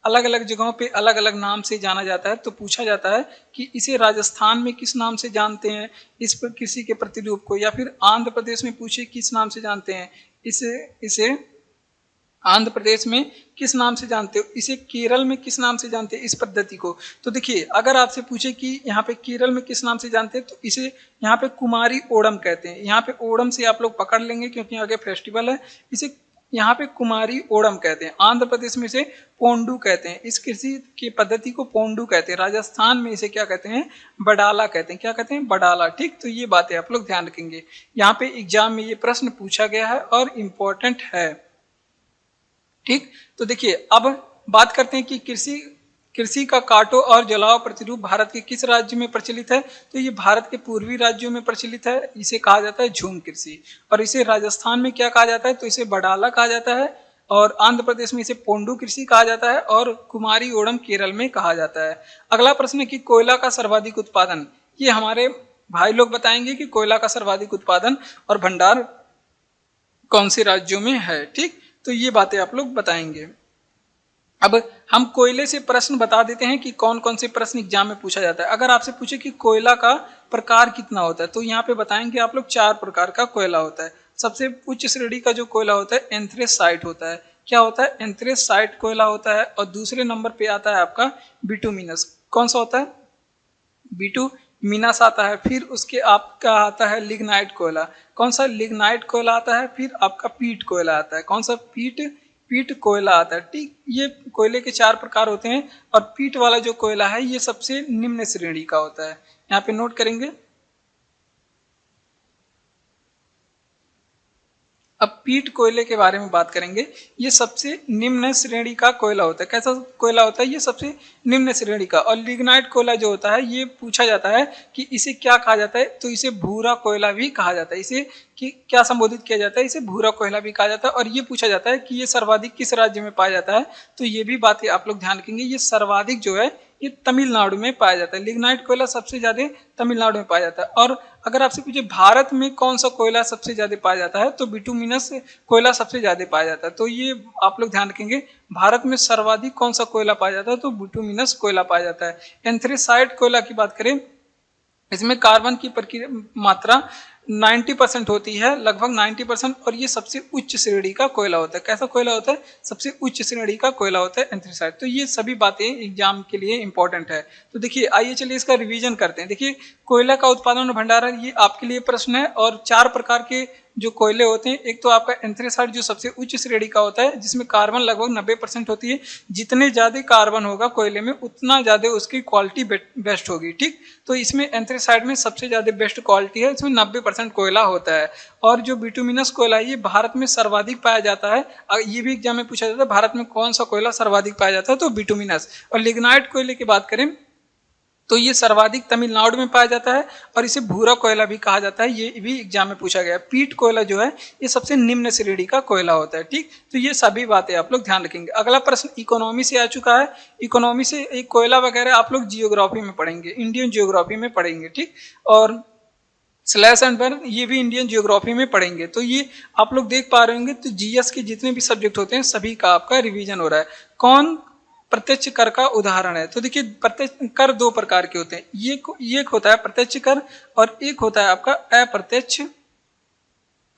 अलग अलग जगहों पे अलग अलग नाम से जाना जाता है, तो पूछा जाता है कि इसे राजस्थान में किस नाम से जानते हैं इस पर कृषि के प्रतिरूप को, या फिर आंध्र प्रदेश में पूछे किस नाम से जानते हैं इसे आंध्र प्रदेश में किस नाम से जानते हो, इसे केरल में किस नाम से जानते हैं इस पद्धति को। तो देखिए, अगर आपसे पूछे कि यहाँ पे केरल में किस नाम से जानते हैं, तो इसे यहाँ पे कुमारी ओणम कहते हैं। यहाँ पे ओणम से आप लोग पकड़ लेंगे क्योंकि आगे फेस्टिवल है। इसे यहाँ पे कुमारी ओणम कहते हैं। आंध्र प्रदेश में इसे पोंडू कहते हैं। इस कृषि की पद्धति को पोंडू कहते हैं। राजस्थान में इसे क्या कहते हैं, बडाला कहते हैं। क्या कहते हैं, बडाला। ठीक, तो ये बातें आप लोग ध्यान रखेंगे। यहाँ पे एग्जाम में ये प्रश्न पूछा गया है और इम्पोर्टेंट है। ठीक, तो देखिए अब बात करते हैं कि कृषि का काटो और जलाओ प्रतिरूप भारत के किस राज्य में प्रचलित है, तो ये भारत के पूर्वी राज्यों में प्रचलित है। इसे कहा जाता है झूम कृषि। और इसे राजस्थान में क्या कहा जाता है, तो इसे बडाला कहा जाता है। और आंध्र प्रदेश में इसे पोंडू कृषि कहा जाता है और कुमारी ओडम केरल में कहा जाता है। अगला प्रश्न है कि कोयला का सर्वाधिक उत्पादन, ये हमारे भाई लोग बताएंगे कि कोयला का सर्वाधिक उत्पादन और भंडार कौन से राज्यों में है। ठीक, तो ये बातें आप लोग बताएंगे। अब हम कोयले से प्रश्न बता देते हैं कि कौन कौन से प्रश्न एग्जाम में पूछा जाता है। अगर आपसे पूछे कि कोयला का प्रकार कितना होता है तो यहाँ पे बताएंगे आप लोग 4 प्रकार का कोयला होता है। सबसे उच्च श्रेणी का जो कोयला होता है एंथ्रेसाइट होता है। क्या होता है? एंथ्रेसाइट कोयला होता है। और दूसरे नंबर पे आता है आपका बिटुमिनस। कौन सा होता है? बिटुमिनस आता है। फिर उसके आपका आता है लिग्नाइट कोयला। कौन सा? लिग्नाइट कोयला आता है। फिर आपका पीट कोयला आता है। कौन सा? पीट कोयला आता है। ठीक, ये कोयले के 4 प्रकार होते हैं और पीट वाला जो कोयला है ये सबसे निम्न श्रेणी का होता है। यहाँ पे नोट करेंगे। अब पीट कोयले के बारे में बात करेंगे। ये सबसे निम्न श्रेणी का कोयला होता है। कैसा कोयला होता है? ये सबसे निम्न श्रेणी का। और लिग्नाइट कोयला जो होता है ये पूछा जाता है कि इसे क्या कहा जाता है, तो इसे भूरा कोयला भी कहा जाता है। इसे कि क्या संबोधित किया जाता है? इसे भूरा कोयला भी कहा जाता है। और ये पूछा जाता है कि ये सर्वाधिक किस राज्य में पाया जाता है, तो ये भी बातें आप लोग ध्यान रखेंगे। ये सर्वाधिक जो है ये तमिलनाडु में पाया जाता है। लिग्नाइट कोयला सबसे ज्यादा तमिलनाडु में पाया जाता है। और अगर आपसे पूछे भारत में कौन सा कोयला सबसे ज्यादा पाया जाता है, तो बिटुमिनस कोयला सबसे ज्यादा पाया जाता है। तो ये आप लोग ध्यान रखेंगे, भारत में सर्वाधिक कौन सा कोयला पाया जाता है, तो बिटुमिनस कोयला पाया जाता है। एंथ्रेसाइट कोयला की बात करें, इसमें कार्बन की प्रक्रिया मात्रा 90% होती है, लगभग 90%। और ये सबसे उच्च श्रेणी का कोयला होता है। कैसा कोयला होता है? सबसे उच्च श्रेणी का कोयला होता है एंथ्रेसाइट। तो ये सभी बातें एग्जाम के लिए इंपॉर्टेंट है। तो देखिए, आइए चलिए इसका रिवीजन करते हैं। देखिए, कोयला का उत्पादन और भंडारण ये आपके लिए प्रश्न है। और 4 प्रकार के जो कोयले होते हैं, एक तो आपका एंथ्रेसाइट जो सबसे उच्च श्रेणी का होता है, जिसमें कार्बन लगभग 90% होती है। जितने ज्यादा कार्बन होगा कोयले में उतना ज्यादा उसकी क्वालिटी बेस्ट होगी। ठीक, तो इसमें एंथ्रेसाइट में सबसे ज्यादा बेस्ट क्वालिटी है, इसमें 90% कोयला होता है। और जो बिटुमिनस कोयला है ये भारत में सर्वाधिक पाया जाता है। ये भी एग्जाम में पूछा जाता है भारत में कौन सा कोयला सर्वाधिक पाया जाता है, तो बिटुमिनस। और लिग्नाइट कोयले की बात करें तो ये सर्वाधिक तमिलनाडु में पाया जाता है और इसे भूरा कोयला भी कहा जाता है। ये भी एग्जाम में पूछा गया। पीट कोयला जो है ये सबसे निम्न श्रेणी का कोयला होता है। ठीक, तो ये सभी बातें आप लोग ध्यान रखेंगे। अगला प्रश्न इकोनॉमी से आ चुका है। इकोनॉमी से एक कोयला वगैरह आप लोग जियोग्राफी में पढ़ेंगे, इंडियन जियोग्राफी में पढ़ेंगे। ठीक, और स्लैश एंड बर्न ये भी इंडियन जियोग्राफी में पढ़ेंगे। तो ये आप लोग देख पा रहे होंगे। तो जीएस के जितने भी सब्जेक्ट होते हैं सभी का आपका रिवीजन हो रहा है। कौन प्रत्यक्ष कर का उदाहरण है? तो देखिए, प्रत्यक्ष कर 2 प्रकार के होते हैं। ये एक होता है प्रत्यक्ष कर और एक होता है आपका अप्रत्यक्ष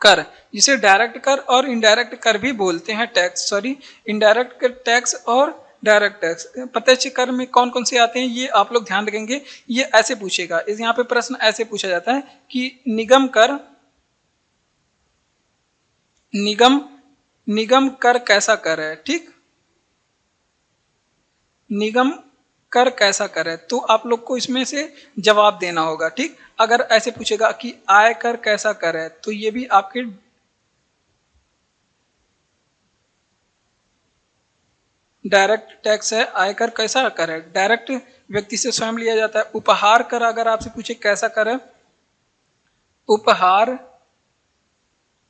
कर, जिसे डायरेक्ट कर और इनडायरेक्ट कर भी बोलते हैं। टैक्स, सॉरी, इनडायरेक्ट टैक्स और डायरेक्ट टैक्स। प्रत्यक्ष कर में कौन कौन से आते हैं ये आप लोग ध्यान रखेंगे। ये ऐसे पूछेगा, इस यहाँ पे प्रश्न ऐसे पूछा जाता है कि निगम कर कैसा कर है। ठीक, निगम कर कैसा कर है, तो आप लोग को इसमें से जवाब देना होगा। ठीक, अगर ऐसे पूछेगा कि आय कर कैसा कर है, तो ये भी आपके डायरेक्ट टैक्स है। आयकर कैसा कर है? डायरेक्ट व्यक्ति से स्वयं लिया जाता है। उपहार कर अगर आपसे पूछे कैसा कर है,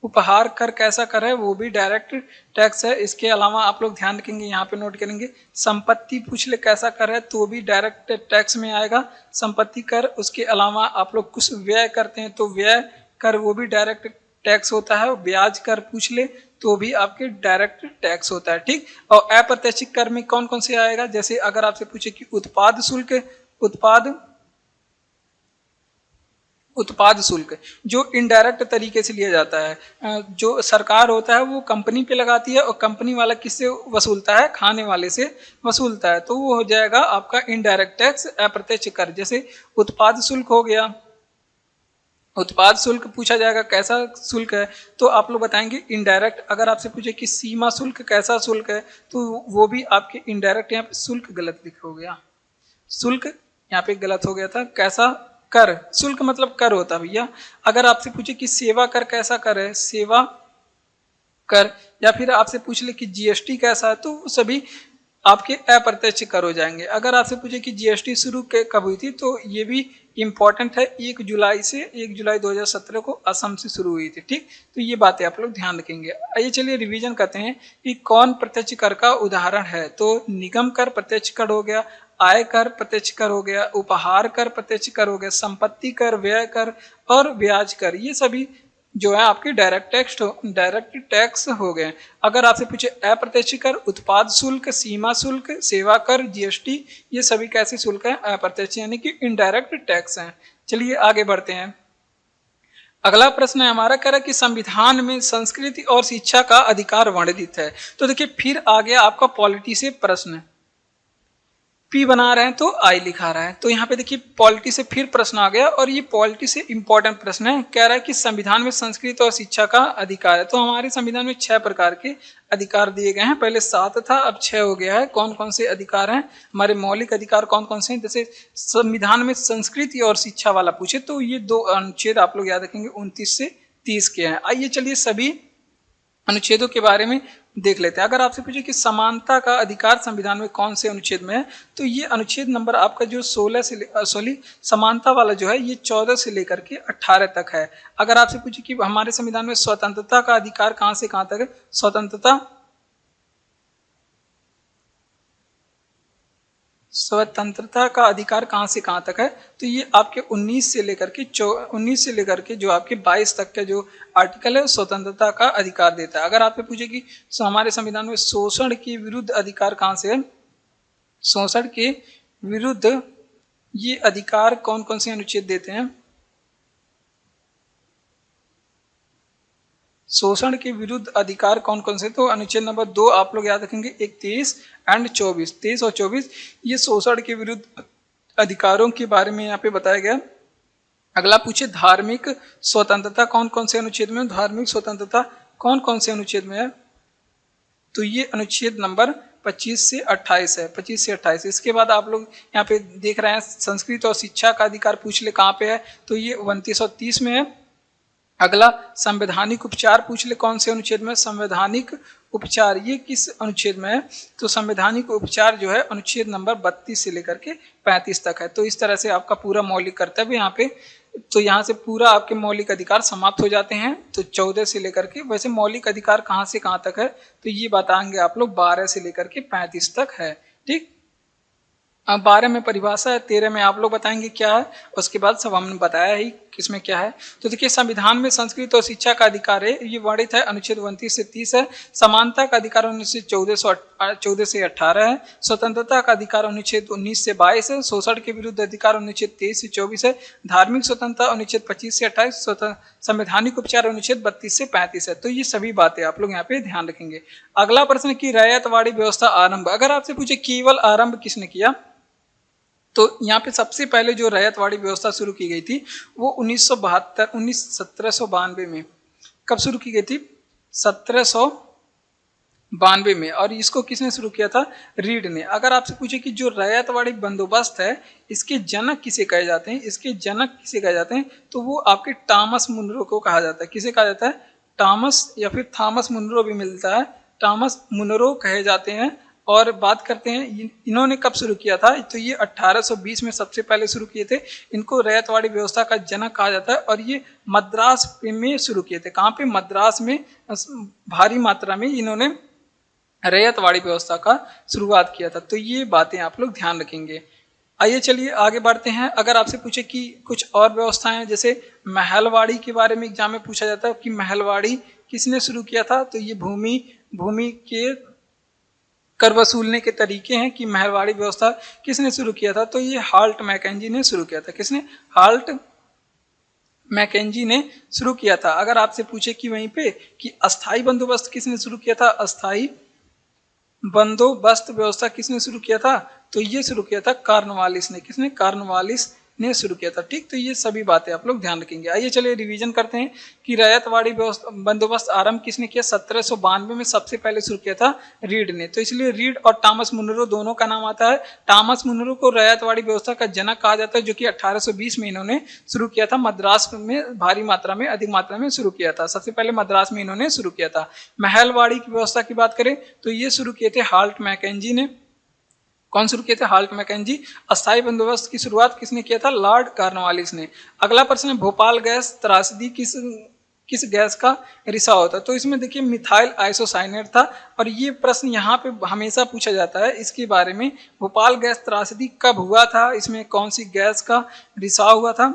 उपहार कर कैसा कर है, वो भी डायरेक्ट टैक्स है। इसके अलावा आप लोग ध्यान रखेंगे, यहाँ पे नोट करेंगे, संपत्ति पूछ ले कैसा कर है, तो वो भी डायरेक्ट टैक्स में आएगा, संपत्ति कर। उसके अलावा आप लोग कुछ व्यय करते हैं तो व्यय कर वो भी डायरेक्ट टैक्स होता है। ब्याज कर पूछ ले तो भी आपके डायरेक्ट टैक्स होता है। ठीक, और अप्रत्यक्ष कर में कौन कौन से आएगा? जैसे अगर आपसे पूछे कि उत्पाद शुल्क जो इनडायरेक्ट तरीके से लिया जाता है, जो सरकार होता है वो कंपनी पे लगाती है और कंपनी वाला किससे वसूलता है? खाने वाले से वसूलता है। तो वो हो जाएगा आपका इनडायरेक्ट टैक्स, अप्रत्यक्ष कर। जैसे उत्पाद शुल्क हो गया, उत्पाद शुल्क पूछा जाएगा कैसा शुल्क है, तो आप लोग बताएंगे इनडायरेक्ट। अगर आपसे पूछे कि सीमा शुल्क कैसा शुल्क है, तो वो भी आपके इनडायरेक्ट। यहाँ पे शुल्क गलत लिखा हो गया, शुल्क यहाँ पे गलत हो गया था। कैसा कर, शुल्क मतलब कर होता है भैया। अगर आपसे पूछे कि सेवा कर कैसा कर है, सेवा कर, या फिर आपसे पूछ ले कि जीएसटी कैसा है, तो सभी आपके अप्रत्यक्ष कर हो जाएंगे। अगर आपसे पूछे कि जीएसटी शुरू कब हुई थी, तो ये भी इंपॉर्टेंट है, 1 जुलाई 2017 को असम से शुरू हुई थी। ठीक, तो ये बातें आप लोग ध्यान रखेंगे। आइए चलिए रिवीजन करते हैं कि कौन प्रत्यक्ष कर का उदाहरण है। तो निगम कर प्रत्यक्ष कर हो गया, आय कर प्रत्यक्ष कर हो गया, उपहार कर प्रत्यक्ष कर हो गया, संपत्ति कर, व्यय कर और ब्याज कर, ये सभी जो है आपके डायरेक्ट टैक्स हो गए। अगर आपसे पूछे अप्रत्यक्ष कर, उत्पाद शुल्क, सीमा शुल्क, सेवा कर, जीएसटी, ये सभी कैसे शुल्क हैं? अप्रत्यक्ष यानी कि इनडायरेक्ट टैक्स हैं। चलिए आगे बढ़ते हैं। अगला प्रश्न है हमारा, कह रहा है कि संविधान में संस्कृति और शिक्षा का अधिकार वर्णित है। तो देखिए फिर आ गया आपका पॉलिटी से प्रश्न, पी बना रहे हैं तो आई लिखा रहा है। तो यहाँ पे देखिए पॉलिटी से फिर प्रश्न आ गया और ये पॉलिटी से इंपॉर्टेंट प्रश्न है। कह रहा है कि संविधान में संस्कृति और शिक्षा का अधिकार है। तो हमारे संविधान में 6 प्रकार के अधिकार दिए गए हैं, पहले 7 था अब 6 हो गया है। कौन कौन से अधिकार हैं? हमारे मौलिक अधिकार कौन कौन से हैं? जैसे संविधान में संस्कृति और शिक्षा वाला पूछे तो ये 2 अनुच्छेद आप लोग याद रखेंगे, 29 से 30 के हैं। आइए चलिए सभी अनुच्छेदों के बारे में देख लेते हैं। अगर आपसे पूछे कि समानता का अधिकार संविधान में कौन से अनुच्छेद में है, तो ये अनुच्छेद नंबर आपका जो 16 से समानता वाला जो है ये 14 से लेकर के 18 तक है। अगर आपसे पूछे कि हमारे संविधान में स्वतंत्रता का अधिकार कहाँ से कहाँ तक है, स्वतंत्रता का अधिकार कहाँ से कहाँ तक है, तो ये आपके 19 से लेकर के जो आपके 22 तक का जो आर्टिकल है स्वतंत्रता का अधिकार देता है। अगर आपसे पूछे कि हमारे संविधान में शोषण के विरुद्ध अधिकार कहाँ से है, शोषण के विरुद्ध ये अधिकार कौन कौन से अनुच्छेद देते हैं? शोषण के विरुद्ध अधिकार कौन कौन से? तो अनुच्छेद नंबर 2 आप लोग याद रखेंगे, 23 एंड 24, 23 और 24 ये शोषण के विरुद्ध अधिकारों के बारे में यहाँ पे बताया गया। अगला पूछे धार्मिक स्वतंत्रता कौन कौन से अनुच्छेद में? धार्मिक स्वतंत्रता कौन कौन से अनुच्छेद में है? तो ये अनुच्छेद नंबर 25 से 28 है, 25 से 28। इसके बाद आप लोग यहाँ पे देख रहे हैं संस्कृति और शिक्षा का अधिकार पूछ ले कहाँ पे है, तो ये 29 और 30 में है। अगला संवैधानिक उपचार पूछ ले कौन से अनुच्छेद में? संवैधानिक उपचार ये किस अनुच्छेद में है? तो संवैधानिक उपचार जो है अनुच्छेद नंबर 32 से लेकर के 35 तक है। तो इस तरह से आपका पूरा मौलिक कर्तव्य यहाँ पे, तो यहाँ से पूरा आपके मौलिक अधिकार समाप्त हो जाते हैं। तो 14 से लेकर के, वैसे मौलिक अधिकार कहाँ से कहाँ तक है, तो ये बताएंगे आप लोग 12 से लेकर के 35 तक है। ठीक, 12 में परिभाषा है, 13 में आप लोग बताएंगे क्या है, उसके बाद सब हमने बताया ही किसमें क्या है। तो देखिए संविधान में संस्कृति और शिक्षा का अधिकार है, ये वर्णित है अनुच्छेद 29 से 30 है। समानता का अधिकार अनुच्छेद 14 से 18 है। स्वतंत्रता का अधिकार अनुच्छेद 19 से 22 है। शोषण के विरुद्ध अधिकार अनुच्छेद 23 से 24 है। धार्मिक स्वतंत्रता अनुच्छेद 25 से 28, संवैधानिक उपचार अनुच्छेद 32 से 35 है। तो ये सभी बातें आप लोग यहाँ पे ध्यान रखेंगे। अगला प्रश्न की रैयतवाड़ी व्यवस्था आरंभ, अगर आपसे पूछे केवल आरंभ किसने किया, तो यहाँ पे सबसे पहले जो रैयतवाड़ी व्यवस्था शुरू की गई थी वो 1792 में। कब शुरू की गई थी? 1792 में। और इसको किसने शुरू किया था? रीड ने। अगर आपसे पूछे कि जो रैयतवाड़ी बंदोबस्त है इसके जनक किसे कहे जाते हैं, तो वो आपके टॉमस मुनरो को कहा जाता है। किसे कहा जाता है? टॉमस या फिर थॉमस मुनरो भी मिलता है, टॉमस मुनरो कहे जाते हैं। और बात करते हैं इन्होंने कब शुरू किया था, तो ये 1820 में सबसे पहले शुरू किए थे। इनको रैयतवाड़ी व्यवस्था का जनक कहा जाता है और ये मद्रास में शुरू किए थे। कहाँ पे? मद्रास में भारी मात्रा में इन्होंने रैयतवाड़ी व्यवस्था का शुरुआत किया था। तो ये बातें आप लोग ध्यान रखेंगे। आइए चलिए आगे बढ़ते हैं। अगर आपसे पूछे कि कुछ और व्यवस्थाएं, जैसे महलवाड़ी के बारे में एग्जाम में पूछा जाता है कि महलवाड़ी किसने शुरू किया था, तो ये भूमि के कर वसूलने के तरीके हैं कि महलवाड़ी व्यवस्था किसने शुरू किया था, तो ये हाल्ट मैकेंजी ने शुरू किया था। किसने? हाल्ट मैकेंजी ने शुरू किया था। अगर आपसे पूछे कि वहीं पे कि अस्थाई बंदोबस्त किसने शुरू किया था, अस्थाई बंदोबस्त व्यवस्था किसने शुरू किया था, तो ये शुरू किया था कॉर्नवालिस ने। किसने? कॉर्नवालिस ने शुरू किया था। ठीक, तो ये सभी बातें आप लोग ध्यान रखेंगे। आइए चलिए रिवीजन करते हैं कि रैयतवाड़ी बंदोबस्त आरंभ किसने किया? 1792 में सबसे पहले शुरू किया था रीड ने। तो इसलिए रीड और टॉमस मुनरो दोनों का नाम आता है। टॉमस मुनरो को रैयतवाड़ी व्यवस्था का जनक कहा जाता है, जो कि 1820 में इन्होंने शुरू किया था। मद्रास में भारी मात्रा में, अधिक मात्रा में शुरू किया था। सबसे पहले मद्रास में इन्होंने शुरू किया था। महलवाड़ी की व्यवस्था की बात करें तो ये शुरू किए थे हाल्ट मैकेंजी ने। कौन शुरू किए थे? Holt Mackenzie. अस्थायी बंदोबस्त की शुरुआत किसने किया था? लॉर्ड कॉर्नवालिस ने। अगला प्रश्न है, भोपाल गैस त्रासदी किस गैस का रिसाव होता है? तो इसमें देखिए मिथाइल आइसोसाइनेट था, और ये प्रश्न यहाँ पे हमेशा पूछा जाता है इसके बारे में। भोपाल गैस त्रासदी कब हुआ था? इसमें कौन सी गैस का रिसाव हुआ था?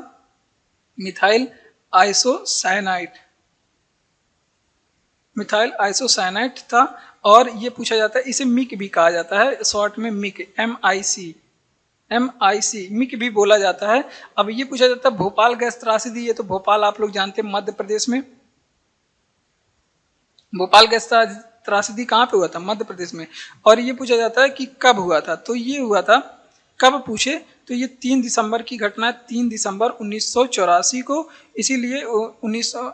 मिथाइल आइसोसाइनाइट, मिथाइल आइसोसाइनाइट था। और ये पूछा जाता है, इसे मिक भी कहा जाता है, शॉर्ट में मिक, MIC मिक भी बोला जाता है। अब ये पूछा जाता है भोपाल गैस त्रासदी, ये तो भोपाल आप लोग जानते हैं मध्य प्रदेश में। भोपाल गैस त्रासदी कहाँ पे हुआ था? मध्य प्रदेश में। और ये पूछा जाता है कि कब हुआ था? तो ये हुआ था, कब पूछे तो ये 3 दिसंबर की घटना है, 3 दिसंबर 1984 को। इसीलिए 1900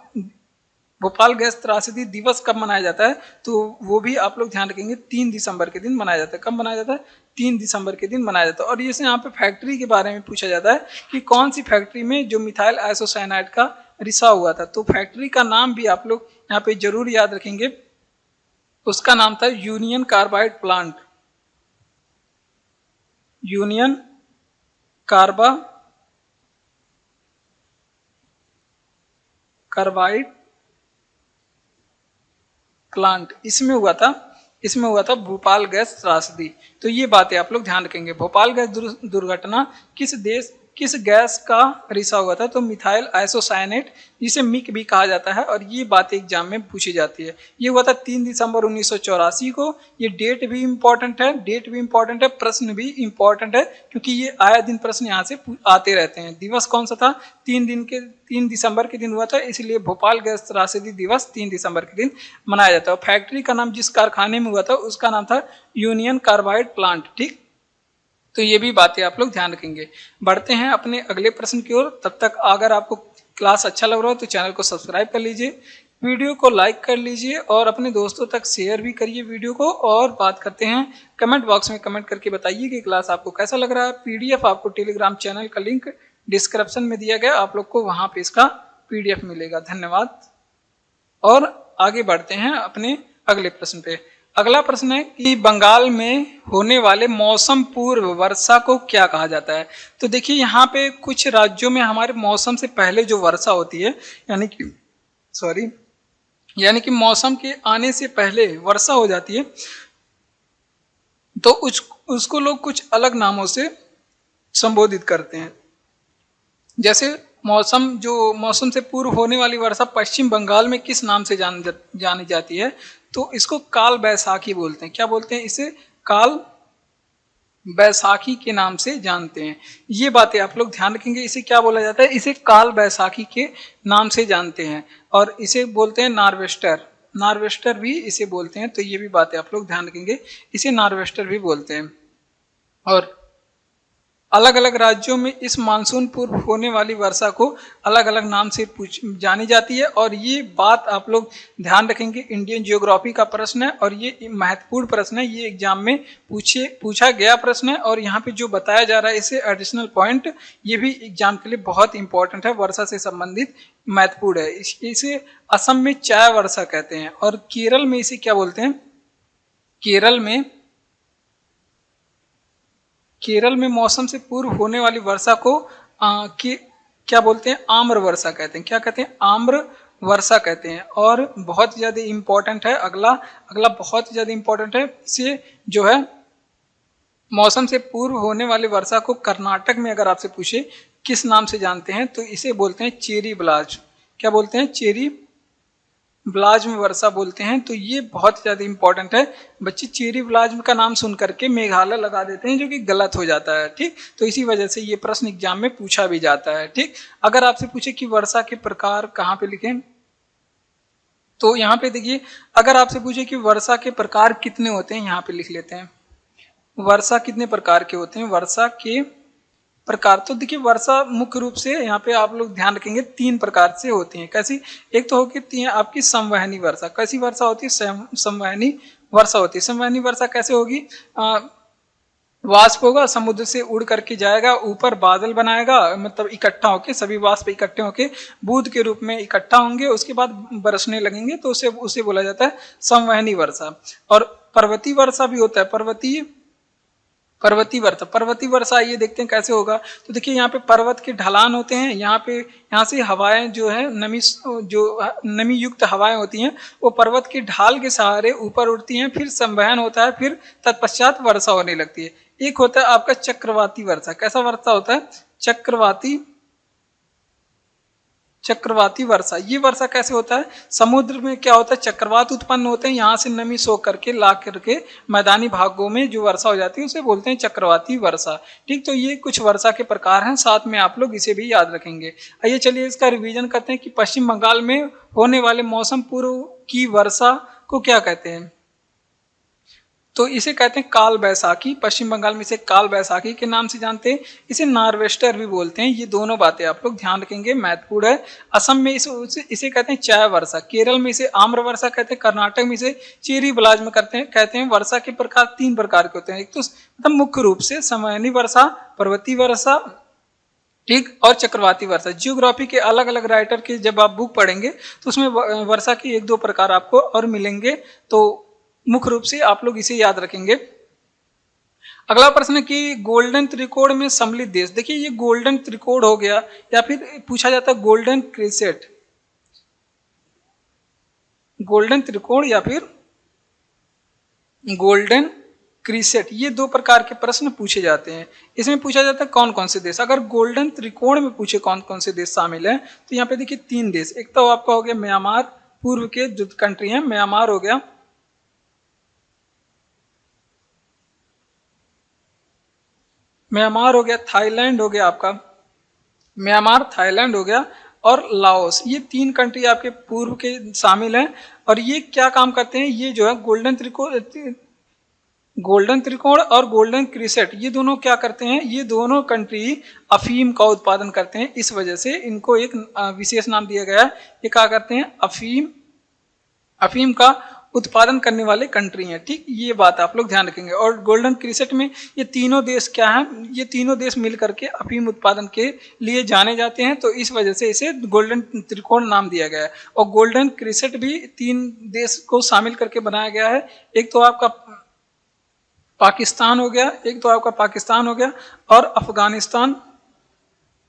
भोपाल गैस त्रासदी दिवस कब मनाया जाता है? तो वो भी आप लोग ध्यान रखेंगे, 3 दिसंबर के दिन मनाया जाता है। कब मनाया जाता है? 3 दिसंबर के दिन मनाया जाता है। और इसे यहाँ पे फैक्ट्री के बारे में पूछा जाता है कि कौन सी फैक्ट्री में जो मिथाइल आइसोसाइनाइड का रिसाव हुआ था। तो फैक्ट्री का नाम भी आप लोग यहाँ पे जरूर याद रखेंगे, उसका नाम था union carbide plant, union carbide plant. इसमें हुआ था भोपाल गैस त्रासदी। तो ये बातें आप लोग ध्यान रखेंगे। भोपाल गैस दुर्घटना किस गैस का रिसाव हुआ था? तो मिथाइल आइसोसाइनेट, जिसे मिक भी कहा जाता है। और ये बात एग्जाम में पूछी जाती है। ये हुआ था 3 दिसंबर 1984 को। ये डेट भी इंपॉर्टेंट है, प्रश्न भी इंपॉर्टेंट है, क्योंकि ये आया दिन प्रश्न यहाँ से आते रहते हैं। दिवस कौन सा था? 3 दिसंबर के दिन हुआ था, इसलिए भोपाल गैस त्रासदी दिवस 3 दिसंबर के दिन मनाया जाता है। फैक्ट्री का नाम जिस कारखाने में हुआ था उसका नाम था यूनियन कार्बाइड प्लांट। ठीक, तो ये भी बातें आप लोग ध्यान रखेंगे। बढ़ते हैं अपने अगले प्रश्न की ओर। तब तक अगर आपको क्लास अच्छा लग रहा हो तो चैनल को सब्सक्राइब कर लीजिए, वीडियो को लाइक कर लीजिए और अपने दोस्तों तक शेयर भी करिए वीडियो को। और बात करते हैं, कमेंट बॉक्स में कमेंट करके बताइए कि क्लास आपको कैसा लग रहा है। PDF आपको टेलीग्राम चैनल का लिंक डिस्क्रिप्शन में दिया गया, आप लोग को वहाँ पे इसका PDF मिलेगा। धन्यवाद। और आगे बढ़ते हैं अपने अगले प्रश्न पे। अगला प्रश्न है कि बंगाल में होने वाले मौसम पूर्व वर्षा को क्या कहा जाता है? तो देखिए यहाँ पे कुछ राज्यों में हमारे मौसम से पहले जो वर्षा होती है, यानी कि मौसम के आने से पहले वर्षा हो जाती है, तो उसको लोग कुछ अलग नामों से संबोधित करते हैं। जैसे मौसम से पूर्व होने वाली वर्षा पश्चिम बंगाल में किस नाम से जानी जाती है? तो इसको काल बैसाखी बोलते हैं। क्या बोलते हैं इसे? काल बैसाखी के नाम से जानते हैं। ये बातें आप लोग ध्यान रखेंगे। इसे क्या बोला जाता है? इसे काल बैसाखी के नाम से जानते हैं। और इसे बोलते हैं नार्वेस्टर भी इसे बोलते हैं। तो ये भी बातें आप लोग ध्यान रखेंगे, इसे नार्वेस्टर भी बोलते हैं। और अलग अलग राज्यों में इस मानसून पूर्व होने वाली वर्षा को अलग अलग नाम से जानी जाती है। और ये बात आप लोग ध्यान रखेंगे। इंडियन जियोग्राफी का प्रश्न है और ये महत्वपूर्ण प्रश्न है, ये एग्जाम में पूछा गया प्रश्न है। और यहाँ पे जो बताया जा रहा है इसे एडिशनल पॉइंट, ये भी एग्जाम के लिए बहुत इंपॉर्टेंट है, वर्षा से संबंधित महत्वपूर्ण है। इसे असम में चाय वर्षा कहते हैं। और केरल में इसे क्या बोलते हैं? केरल में मौसम से पूर्व होने वाली वर्षा को क्या बोलते हैं? आम्र वर्षा कहते हैं। क्या कहते हैं? आम्र वर्षा कहते हैं। और बहुत ज़्यादा इम्पोर्टेंट है अगला बहुत ज़्यादा इम्पोर्टेंट है। इसे जो है मौसम से पूर्व होने वाली वर्षा को कर्नाटक में अगर आपसे पूछे किस नाम से जानते हैं, तो इसे बोलते हैं चेरी ब्लास्ट। क्या बोलते हैं? चेरी ब्लाज्म वर्षा बोलते हैं। तो ये बहुत ज़्यादा इंपॉर्टेंट है। बच्चे चेरी ब्लाज्म का नाम सुन करके मेघालय लगा देते हैं, जो कि गलत हो जाता है। ठीक, तो इसी वजह से ये प्रश्न एग्जाम में पूछा भी जाता है। ठीक, अगर आपसे पूछे कि वर्षा के प्रकार कहाँ पे लिखें, तो यहाँ पे देखिए, अगर आपसे पूछे कि वर्षा के प्रकार कितने होते हैं, यहाँ पे लिख लेते हैं वर्षा कितने प्रकार के होते हैं। वर्षा के प्रकार, तो देखिए वर्षा मुख्य रूप से यहाँ पे आप लोग ध्यान रखेंगे 3 प्रकार से होती हैं। कैसी? एक तो होगी आपकी संवहनी वर्षा। कैसी वर्षा होती है? संवहनी वर्षा होती है। संवहनी वर्षा कैसे होगी? वाष्प होगा, समुद्र से उड़ करके जाएगा, ऊपर बादल बनाएगा, मतलब इकट्ठा होके सभी वाष्प इकट्ठे होके बूंद के रूप में इकट्ठा होंगे, उसके बाद बरसने लगेंगे, तो उसे बोला जाता है संवहनी वर्षा। और पर्वतीय वर्षा भी होता है। पर्वतीय वर्षा। पर्वतीय वर्षा ये देखते हैं कैसे होगा। तो देखिए यहाँ पे पर्वत के ढलान होते हैं, यहाँ से हवाएं जो है नमी युक्त हवाएं होती हैं वो पर्वत के ढाल के सहारे ऊपर उड़ती हैं, फिर संवहन होता है, फिर तत्पश्चात वर्षा होने लगती है। एक होता है आपका चक्रवाती वर्षा। कैसा वर्षा होता है? चक्रवाती वर्षा। ये वर्षा कैसे होता है? समुद्र में क्या होता है, चक्रवात उत्पन्न होते हैं, यहाँ से नमी सोख करके ला करके मैदानी भागों में जो वर्षा हो जाती है उसे बोलते हैं चक्रवाती वर्षा। ठीक, तो ये कुछ वर्षा के प्रकार हैं, साथ में आप लोग इसे भी याद रखेंगे। आइए चलिए इसका रिवीजन करते हैं कि पश्चिम बंगाल में होने वाले मौसम पूर्व की वर्षा को क्या कहते हैं। तो इसे कहते हैं काल बैसाखी। पश्चिम बंगाल में इसे काल बैसाखी के नाम से जानते हैं, इसे नार्वेस्टर भी बोलते हैं। ये दोनों बातें आप लोग ध्यान रखेंगे, महत्वपूर्ण है। असम में इसे कहते हैं चाय वर्षा, केरल में इसे आम्र वर्षा कहते हैं, कर्नाटक में इसे चेरी ब्लाज्म कहते हैं। वर्षा के प्रकार 3 प्रकार के होते हैं। एक तो मतलब मुख्य रूप से समयनी वर्षा, पर्वतीय वर्षा, ठीक, और चक्रवाती वर्षा। जियोग्राफी के अलग अलग राइटर के जब आप बुक पढ़ेंगे तो उसमें वर्षा के 1-2 प्रकार आपको और मिलेंगे, तो मुख्य रूप से आप लोग इसे याद रखेंगे। अगला प्रश्न है कि गोल्डन त्रिकोण में सम्मिलित देश। देखिए ये गोल्डन त्रिकोण हो गया, या फिर पूछा जाता है गोल्डन क्रिसेट, गोल्डन त्रिकोण या फिर गोल्डन क्रिसेट, ये 2 प्रकार के प्रश्न पूछे जाते हैं। इसमें पूछा जाता है कौन कौन से देश। अगर गोल्डन त्रिकोण में पूछे कौन कौन से देश शामिल हैं तो यहाँ पे देखिए 3 देश। एक तो आपका हो गया म्यांमार, पूर्व के जो कंट्री है, म्यांमार हो गया, म्यांमार हो गया, थाईलैंड हो गया आपका, म्यांमार, थाईलैंड हो गया, और लाओस। ये 3 कंट्री आपके पूर्व के शामिल हैं। और ये क्या काम करते हैं, ये जो है गोल्डन त्रिकोण और गोल्डन क्रिसेट, ये दोनों क्या करते हैं, ये दोनों कंट्री अफीम का उत्पादन करते हैं। इस वजह से इनको एक विशेष नाम दिया गया है। ये क्या करते हैं, अफीम का उत्पादन करने वाले कंट्री हैं। ठीक, ये बात आप लोग ध्यान रखेंगे। और गोल्डन क्रिसेट में ये तीनों देश क्या हैं, ये तीनों देश मिलकर के अफीम उत्पादन के लिए जाने जाते हैं, तो इस वजह से इसे गोल्डन त्रिकोण नाम दिया गया है। और गोल्डन क्रिसेट भी 3 देश को शामिल करके बनाया गया है। एक तो आपका पाकिस्तान हो गया, और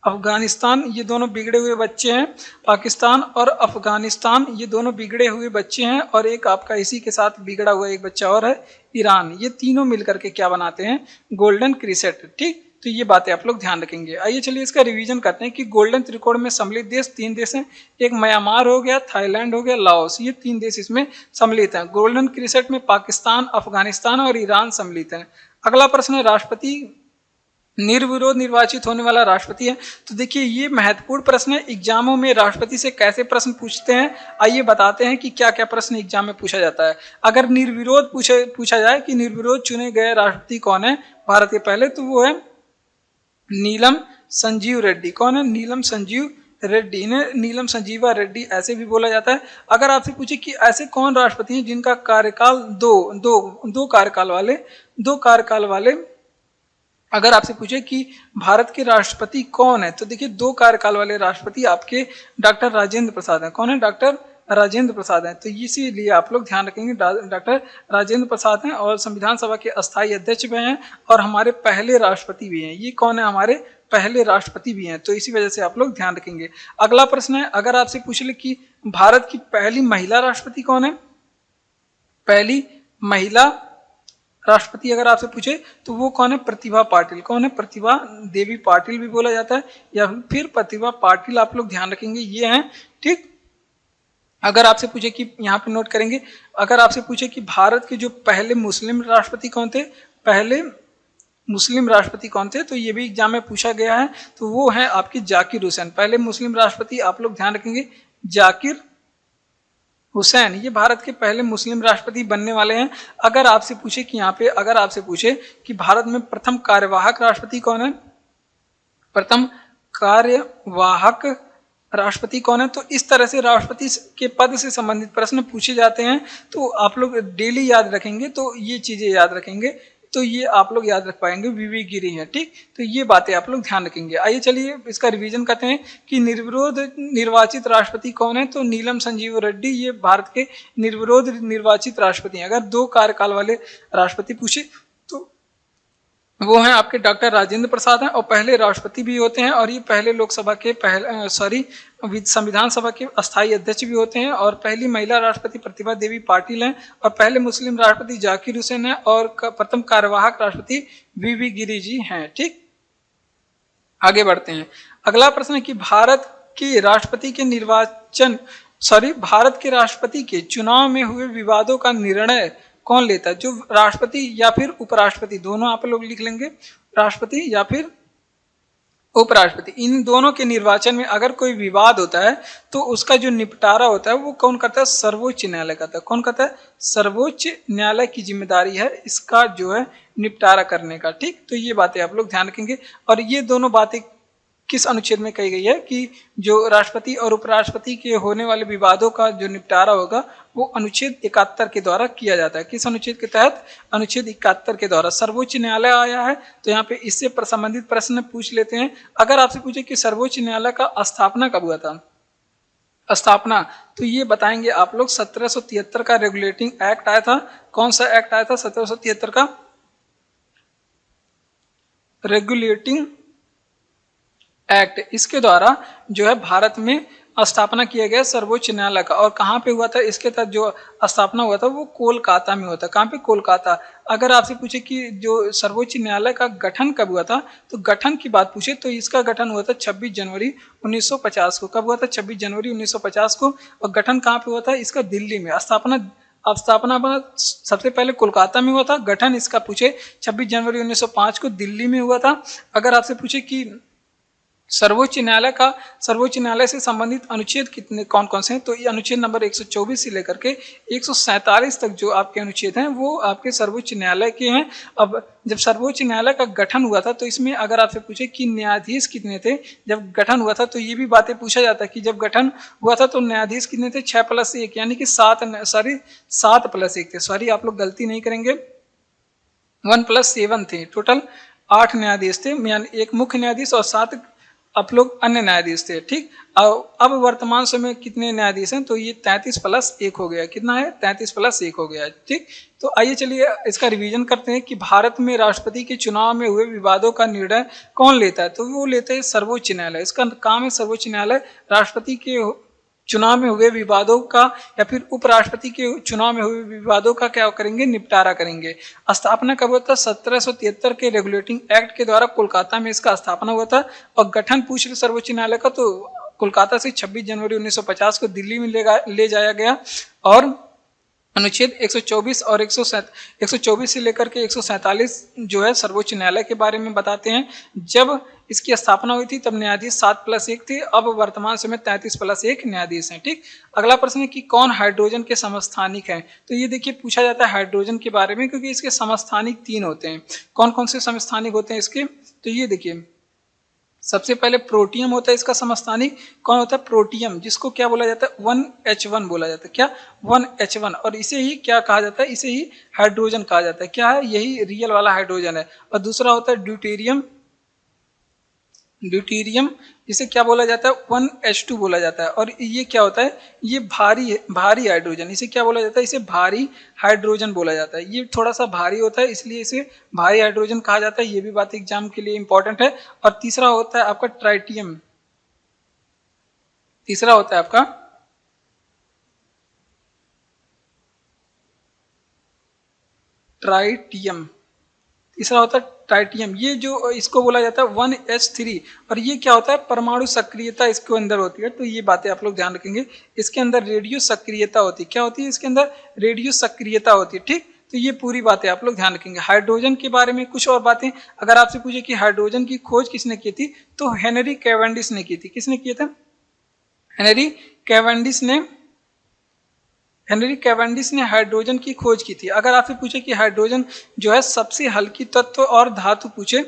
अफगानिस्तान, ये दोनों बिगड़े हुए बच्चे हैं। पाकिस्तान और अफगानिस्तान ये दोनों बिगड़े हुए बच्चे हैं। और एक आपका इसी के साथ बिगड़ा हुआ एक बच्चा और है, ईरान। ये तीनों मिलकर के क्या बनाते हैं, गोल्डन क्रिसेट। ठीक, तो ये बातें आप लोग ध्यान रखेंगे। आइए चलिए इसका रिवीजन करते हैं कि गोल्डन त्रिकोण में सम्मिलित देश 3 देश हैं। एक म्यांमार हो गया, थाईलैंड हो गया, लाओस, ये 3 देश इसमें सम्मिलित हैं। गोल्डन क्रिसेट में पाकिस्तान, अफगानिस्तान और ईरान सम्मिलित हैं। अगला प्रश्न है राष्ट्रपति, निर्विरोध निर्वाचित होने वाला राष्ट्रपति है। तो देखिए ये महत्वपूर्ण प्रश्न है। एग्जामों में राष्ट्रपति से कैसे प्रश्न पूछते हैं, आइए बताते हैं कि क्या क्या प्रश्न एग्जाम में पूछा जाता है। अगर निर्विरोध पूछा जाए कि निर्विरोध चुने गए राष्ट्रपति कौन है भारत के पहले, तो वो है नीलम संजीव रेड्डी। कौन है, नीलम संजीव रेड्डी। इन्हें नीलम संजीवा रेड्डी ऐसे भी बोला जाता है। अगर आपसे पूछे कि ऐसे कौन राष्ट्रपति हैं जिनका कार्यकाल दो कार्यकाल वाले, अगर आपसे पूछे कि भारत के राष्ट्रपति कौन है, तो देखिए 2 कार्यकाल वाले राष्ट्रपति आपके डॉक्टर राजेंद्र प्रसाद हैं। कौन है, डॉक्टर राजेंद्र प्रसाद हैं। तो इसीलिए आप लोग ध्यान रखेंगे डॉक्टर राजेंद्र प्रसाद हैं, और संविधान सभा के अस्थायी अध्यक्ष भी हैं, और हमारे पहले राष्ट्रपति भी हैं। ये कौन है, हमारे पहले राष्ट्रपति भी हैं। तो इसी वजह से आप लोग ध्यान रखेंगे। अगला प्रश्न है, अगर आपसे पूछ ले कि भारत की पहली महिला राष्ट्रपति कौन है, पहली महिला राष्ट्रपति अगर आपसे पूछे तो वो कौन है, प्रतिभा पाटिल। कौन है, प्रतिभा देवी पाटिल भी बोला जाता है, या फिर प्रतिभा पाटिल। आप लोग ध्यान रखेंगे, ये हैं। ठीक, अगर आपसे पूछे कि यहाँ पे नोट करेंगे, अगर आपसे पूछे कि भारत के जो पहले मुस्लिम राष्ट्रपति कौन थे, तो ये भी एग्जाम में पूछा गया है। तो वो है आपके जाकिर हुसैन। पहले मुस्लिम राष्ट्रपति आप लोग ध्यान रखेंगे, जाकिर हुसैन, ये भारत के पहले मुस्लिम राष्ट्रपति बनने वाले हैं। अगर आपसे पूछे कि यहाँ पे अगर आपसे पूछे कि भारत में प्रथम कार्यवाहक राष्ट्रपति कौन है, प्रथम कार्यवाहक राष्ट्रपति कौन है, तो इस तरह से राष्ट्रपति के पद से संबंधित प्रश्न पूछे जाते हैं। तो आप लोग डेली याद रखेंगे, तो ये चीजें याद रखेंगे, तो ये आप लोग याद रख पाएंगे, वीवी गिरी है। ठीक, तो ये बातें आप लोग ध्यान रखेंगे। आइए चलिए इसका रिवीजन करते हैं कि निर्विरोध निर्वाचित राष्ट्रपति कौन है, तो नीलम संजीव रेड्डी, ये भारत के निर्विरोध निर्वाचित राष्ट्रपति हैं। अगर 2 कार्यकाल वाले राष्ट्रपति पूछे तो वो हैं आपके डॉक्टर राजेंद्र प्रसाद हैं और पहले राष्ट्रपति भी होते हैं और ये पहले लोकसभा के संविधान सभा के अस्थायी अध्यक्ष भी होते हैं और पहली महिला राष्ट्रपति प्रतिभा देवी पाटिल हैं और पहले मुस्लिम राष्ट्रपति जाकिर हुसैन हैं और प्रथम कार्यवाहक राष्ट्रपति वीवी गिरि जी हैं। ठीक, आगे बढ़ते हैं। अगला प्रश्न है कि भारत के राष्ट्रपति के चुनाव में हुए विवादों का निर्णय कौन लेता है? जो राष्ट्रपति या फिर उपराष्ट्रपति, दोनों आप लोग लिख लेंगे, राष्ट्रपति या फिर उपराष्ट्रपति, इन दोनों के निर्वाचन में अगर कोई विवाद होता है तो उसका जो निपटारा होता है वो कौन करता है? सर्वोच्च न्यायालय करता है। कौन करता है? सर्वोच्च न्यायालय की जिम्मेदारी है इसका जो है निपटारा करने का। ठीक, तो ये बातें आप लोग ध्यान रखेंगे। और ये दोनों बातें किस अनुच्छेद में कही गई है कि जो राष्ट्रपति और उपराष्ट्रपति के होने वाले विवादों का जो निपटारा होगा वो अनुच्छेद 71 के द्वारा किया जाता है। किस अनुच्छेद के तहत? अनुच्छेद 71 के द्वारा। सर्वोच्च न्यायालय आया है तो यहाँ पे इससे संबंधित प्रश्न पूछ लेते हैं। अगर आपसे पूछे कि सर्वोच्च न्यायालय का स्थापना कब हुआ था, स्थापना, तो ये बताएंगे आप लोग 1773 का रेगुलेटिंग एक्ट आया था। कौन सा एक्ट आया था? 1773 का रेगुलेटिंग एक्ट। इसके द्वारा जो है भारत में स्थापना किया गया सर्वोच्च न्यायालय का। और कहाँ पे हुआ था? इसके तहत जो स्थापना हुआ था वो कोलकाता में हुआ था। कहाँ पे? कोलकाता। अगर आपसे पूछे कि जो सर्वोच्च न्यायालय का गठन कब हुआ था, तो गठन की बात पूछे तो इसका गठन हुआ था 26 जनवरी 1950 को। कब हुआ था? 26 जनवरी 1950 को। और गठन कहाँ पे हुआ था इसका? दिल्ली में। स्थापना सबसे पहले कोलकाता में हुआ था। गठन इसका पूछे 26 जनवरी 1905 को दिल्ली में हुआ था। अगर आपसे पूछे कि सर्वोच्च न्यायालय से संबंधित अनुच्छेद कितने कौन कौन से हैं, तो ये अनुच्छेद नंबर 124 से लेकर के 147 तक जो आपके अनुच्छेद हैं वो आपके सर्वोच्च न्यायालय के हैं। अब जब सर्वोच्च न्यायालय का गठन हुआ था तो इसमें अगर आपसे पूछे कि न्यायाधीश कितने थे जब गठन हुआ था, तो ये भी बातें पूछा जाता है कि जब गठन हुआ था तो न्यायाधीश कितने थे? 6+1 यानी कि 7+1 थे। सॉरी, आप लोग गलती नहीं करेंगे, 1+7 थे। टोटल 8 न्यायाधीश थे, यानी एक मुख्य न्यायाधीश और 7 आप लोग अन्य न्यायाधीश थे। ठीक, अब वर्तमान समय कितने न्यायाधीश हैं? तो ये 33+1 हो गया। कितना है? 33+1 हो गया है। ठीक, तो आइए चलिए इसका रिवीजन करते हैं कि भारत में राष्ट्रपति के चुनाव में हुए विवादों का निर्णय कौन लेता है? तो वो लेते हैं सर्वोच्च न्यायालय। इसका काम है सर्वोच्च न्यायालय राष्ट्रपति के चुनाव में हुए विवादों का या फिर उपराष्ट्रपति के चुनाव में हुए विवादों का क्या करेंगे? निपटारा करेंगे। स्थापना कब हुआ था? 1773 के रेगुलेटिंग एक्ट के द्वारा कोलकाता में इसका स्थापना हुआ था। और गठन पूछ ले सर्वोच्च न्यायालय का तो कोलकाता से 26 जनवरी 1950 को दिल्ली में ले जाया गया। और अनुच्छेद 124 और 124 से लेकर के 147 जो है सर्वोच्च न्यायालय के बारे में बताते हैं। जब इसकी स्थापना हुई थी तब न्यायाधीश 7+1 थे, अब वर्तमान समय 33+1 न्यायाधीश हैं। ठीक, अगला प्रश्न है कि कौन हाइड्रोजन के समस्थानिक हैं? तो ये देखिए पूछा जाता है हाइड्रोजन के बारे में क्योंकि इसके समस्थानिक 3 होते हैं। कौन कौन से समस्थानिक होते हैं इसके? तो ये देखिए, सबसे पहले प्रोटियम होता है इसका समस्थानिक। कौन होता है? प्रोटियम, जिसको क्या बोला जाता है? 1H1 बोला जाता है। क्या? 1H1। और इसे ही क्या कहा जाता है? इसे ही हाइड्रोजन कहा जाता है। क्या है? यही रियल वाला हाइड्रोजन है। और दूसरा होता है ड्यूटेरियम, इसे क्या बोला जाता है? 1H2 बोला जाता है। और ये क्या होता है? ये भारी हाइड्रोजन, इसे क्या बोला जाता है? इसे भारी हाइड्रोजन बोला जाता है। ये थोड़ा सा भारी होता है इसलिए इसे भारी हाइड्रोजन कहा जाता है। ये भी बात एग्जाम के लिए इंपॉर्टेंट है। और तीसरा होता है आपका ट्राइटियम, तीसरा होता है आपका ट्राइटियम, तीसरा होता है ट्राइटियम। ये जो इसको बोला जाता है 1H3। और ये क्या होता है? परमाणु सक्रियता इसके अंदर होती है। तो ये बातें आप लोग ध्यान रखेंगे। इसके अंदर रेडियो सक्रियता होती है। क्या होती है? इसके अंदर रेडियो सक्रियता होती है। ठीक, तो ये पूरी बातें आप लोग ध्यान रखेंगे। हाइड्रोजन के बारे में कुछ और बातें अगर आपसे पूछे कि हाइड्रोजन की खोज किसने की थी, तो हेनरी कैवेंडिश ने की थी। किसने किया था? हेनरी कैवेंडिश ने हाइड्रोजन की खोज की थी। अगर आपसे पूछे कि हाइड्रोजन जो है सबसे हल्की तत्व और धातु पूछे,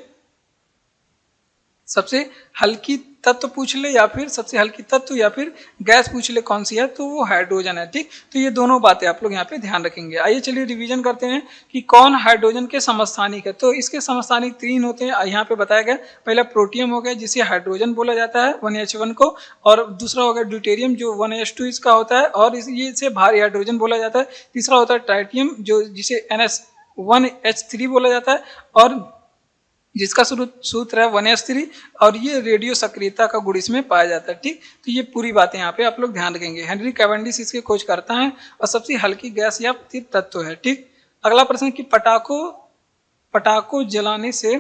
सबसे हल्की तत्व पूछ ले या फिर सबसे हल्की तत्व या फिर गैस पूछ ले कौन सी है, तो वो हाइड्रोजन है। ठीक, तो ये दोनों बातें आप लोग यहाँ पे ध्यान रखेंगे। आइए चलिए रिवीजन करते हैं कि कौन हाइड्रोजन के समस्थानिक है। तो इसके समस्थानिक 3 होते हैं, यहाँ पे बताया गया। पहला प्रोटियम हो गया जिसे हाइड्रोजन बोला जाता है 1H1 को, और दूसरा हो गया ड्यूटेरियम जो 1H2 इसका होता है और ये इसे भारी हाइड्रोजन बोला जाता है। तीसरा होता है ट्राइटियम जो जिसे NS1H3 बोला जाता है। और जिसका सूत्र है 1s3 और ये रेडियो सक्रियता का गुण इसमें पाया जाता है। ठीक, तो ये पूरी बातें यहाँ पे आप लोग ध्यान रखेंगे। हेनरी कैवेंडिश इसकी खोज करता है और सबसे हल्की गैस या तत्व है। ठीक, अगला प्रश्न कि पटाखों जलाने से,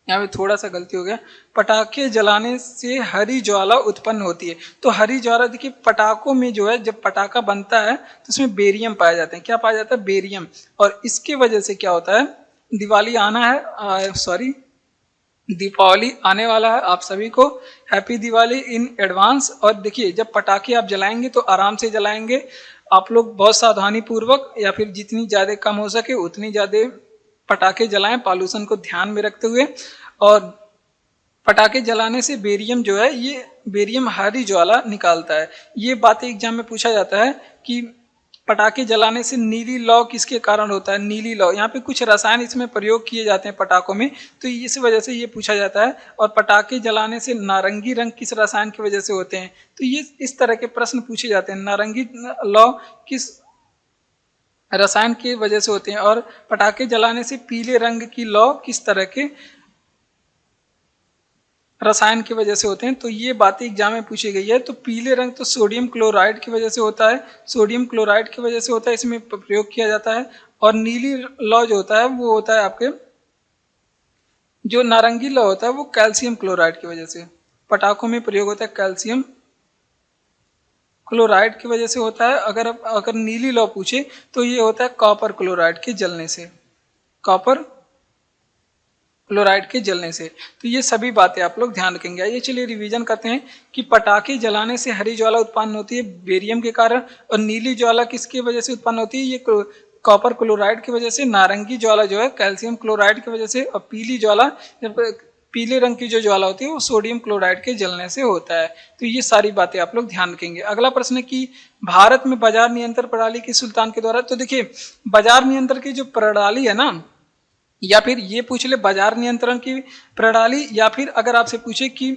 यहाँ पे थोड़ा सा गलती हो गया, पटाखे जलाने से हरी ज्वाला उत्पन्न होती है। तो हरी ज्वाला देखिए, पटाखों में जो है जब पटाखा बनता है तो उसमें बेरियम पाया जाता है। क्या पाया जाता है? बेरियम। और इसके वजह से क्या होता है, दिवाली आना है, दीपावली आने वाला है, आप सभी को हैप्पी दिवाली इन एडवांस। और देखिए, जब पटाखे आप जलाएंगे तो आराम से जलाएंगे, आप लोग बहुत सावधानी पूर्वक, या फिर जितनी ज़्यादा कम हो सके उतनी ज़्यादा पटाखे जलाएं, पॉल्यूशन को ध्यान में रखते हुए। और पटाखे जलाने से बेरियम जो है, ये बेरियम हरी ज्वाला निकालता है। ये बातें एग्जाम में पूछा जाता है कि पटाखे जलाने से नीली लौ किसके कारण होता है? नीली लौ, यहाँ पे कुछ रसायन इसमें प्रयोग किए जाते हैं पटाखों में, तो इस वजह से ये पूछा जाता है। और पटाखे जलाने से नारंगी रंग किस रसायन की वजह से होते हैं? तो ये इस तरह के प्रश्न पूछे जाते हैं, नारंगी लौ किस रसायन की वजह से होते हैं। और पटाखे जलाने से पीले रंग की लौ किस तरह के रसायन की वजह से होते हैं? तो ये बातें एग्जाम में पूछी गई है। तो पीले रंग तो सोडियम क्लोराइड की वजह से होता है, सोडियम क्लोराइड की वजह से होता है, इसमें प्रयोग किया जाता है। और नीली लौ जो होता है वो होता है आपके, जो नारंगी लौ होता है वो कैल्शियम क्लोराइड की वजह से पटाखों में प्रयोग होता है, कैल्शियम क्लोराइड की वजह से होता है। अगर नीली लौ पूछे तो ये होता है कॉपर क्लोराइड के जलने से, कॉपर क्लोराइड के जलने से। तो ये सभी बातें आप लोग ध्यान रखेंगे। आइए चलिए रिवीजन करते हैं कि पटाखे जलाने से हरी ज्वाला उत्पन्न होती है बेरियम के कारण, और नीली ज्वाला किसकी वजह से उत्पन्न होती है? ये कॉपर क्लोराइड की वजह से। नारंगी ज्वाला जो है कैल्शियम क्लोराइड की वजह से। और पीली ज्वाला, पीले रंग की जो ज्वाला होती है वो सोडियम क्लोराइड के जलने से होता है। तो ये सारी बातें आप लोग ध्यान रखेंगे। अगला प्रश्न है कि भारत में बाजार नियंत्रण प्रणाली किस सुल्तान के द्वारा? तो देखिए, बाजार नियंत्रण की जो प्रणाली है ना, या फिर ये पूछ ले बाजार नियंत्रण की प्रणाली, या फिर अगर आपसे पूछे कि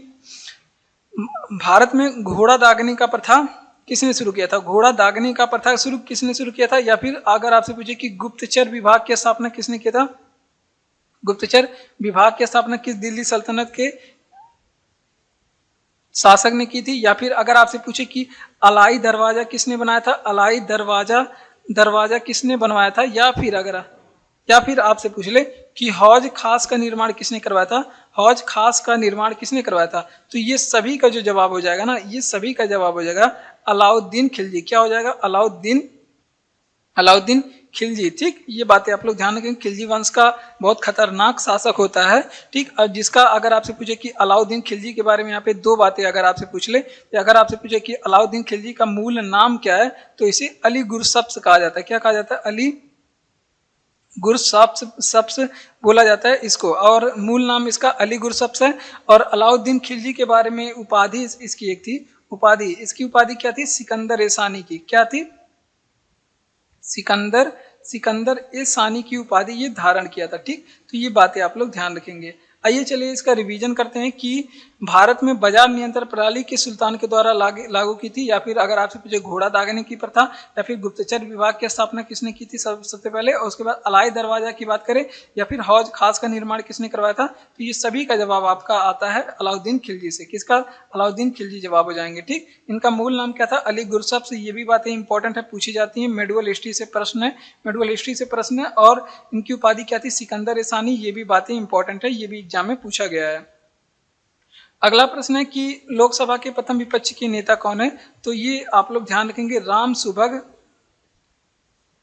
भारत में घोड़ा दागने का प्रथा किसने शुरू किया था? घोड़ा दागने का प्रथा किसने शुरू किया था? या फिर अगर आपसे पूछे कि गुप्तचर विभाग की स्थापना किसने किया था? गुप्तचर विभाग की स्थापना किस दिल्ली सल्तनत के शासक ने की थी? या फिर अगर आपसे पूछे कि अलाई दरवाजा किसने बनाया था? अलाई दरवाजा किसने बनवाया था? या फिर आपसे पूछ ले कि हौज खास का निर्माण किसने करवाया था? हौज खास का निर्माण किसने करवाया था? तो ये सभी का जो जवाब हो जाएगा ना, ये सभी का जवाब हो जाएगा अलाउद्दीन खिलजी। क्या हो जाएगा? अलाउद्दीन खिलजी। ठीक, ये बातें आप लोग ध्यान रखें। खिलजी वंश का बहुत खतरनाक शासक होता है। ठीक, और जिसका अगर आपसे पूछे कि अलाउद्दीन खिलजी के बारे में, यहाँ पे दो बातें अगर आपसे पूछ ले, या अगर आपसे पूछे कि अलाउद्दीन खिलजी का मूल नाम क्या है, तो इसे अली गुरसब्स कहा जाता है। क्या कहा जाता है? अली गुरसब्स बोला जाता है इसको, और मूल नाम इसका अली गुरसब्स है। और अलाउद्दीन खिलजी के बारे में उपाधि इसकी एक थी, इसकी उपाधि क्या थी? सिकंदर ए सानी की। क्या थी? सिकंदर ए सानी की उपाधि ये धारण किया था। ठीक, तो ये बातें आप लोग ध्यान रखेंगे। आइए चलिए इसका रिवीजन करते हैं कि भारत में बाजार नियंत्रण प्रणाली किस सुल्तान के द्वारा लागू की थी? या फिर अगर आपसे पूछे घोड़ा दागने की प्रथा, या फिर गुप्तचर विभाग की स्थापना किसने की थी सबसे पहले, और उसके बाद अलाई दरवाजा की बात करें, या फिर हौज खास का निर्माण किसने करवाया था? तो ये सभी का जवाब आपका आता है अलाउद्दीन खिलजी से। किसका? अलाउद्दीन खिलजी जवाब हो जाएंगे। ठीक, इनका मूल नाम क्या था? अली गुरसब्स। ये भी बातें इंपॉर्टेंट है, पूछी जाती है, मेडुअल हिस्ट्री से प्रश्न है। और इनकी उपाधि क्या थी? सिकंदर ए सानी। ये भी बातें इंपॉर्टेंट है, ये भी एग्जाम में पूछा गया है। अगला प्रश्न है कि लोकसभा के प्रथम विपक्ष के नेता कौन है? तो ये आप लोग ध्यान रखेंगे, राम सुभग।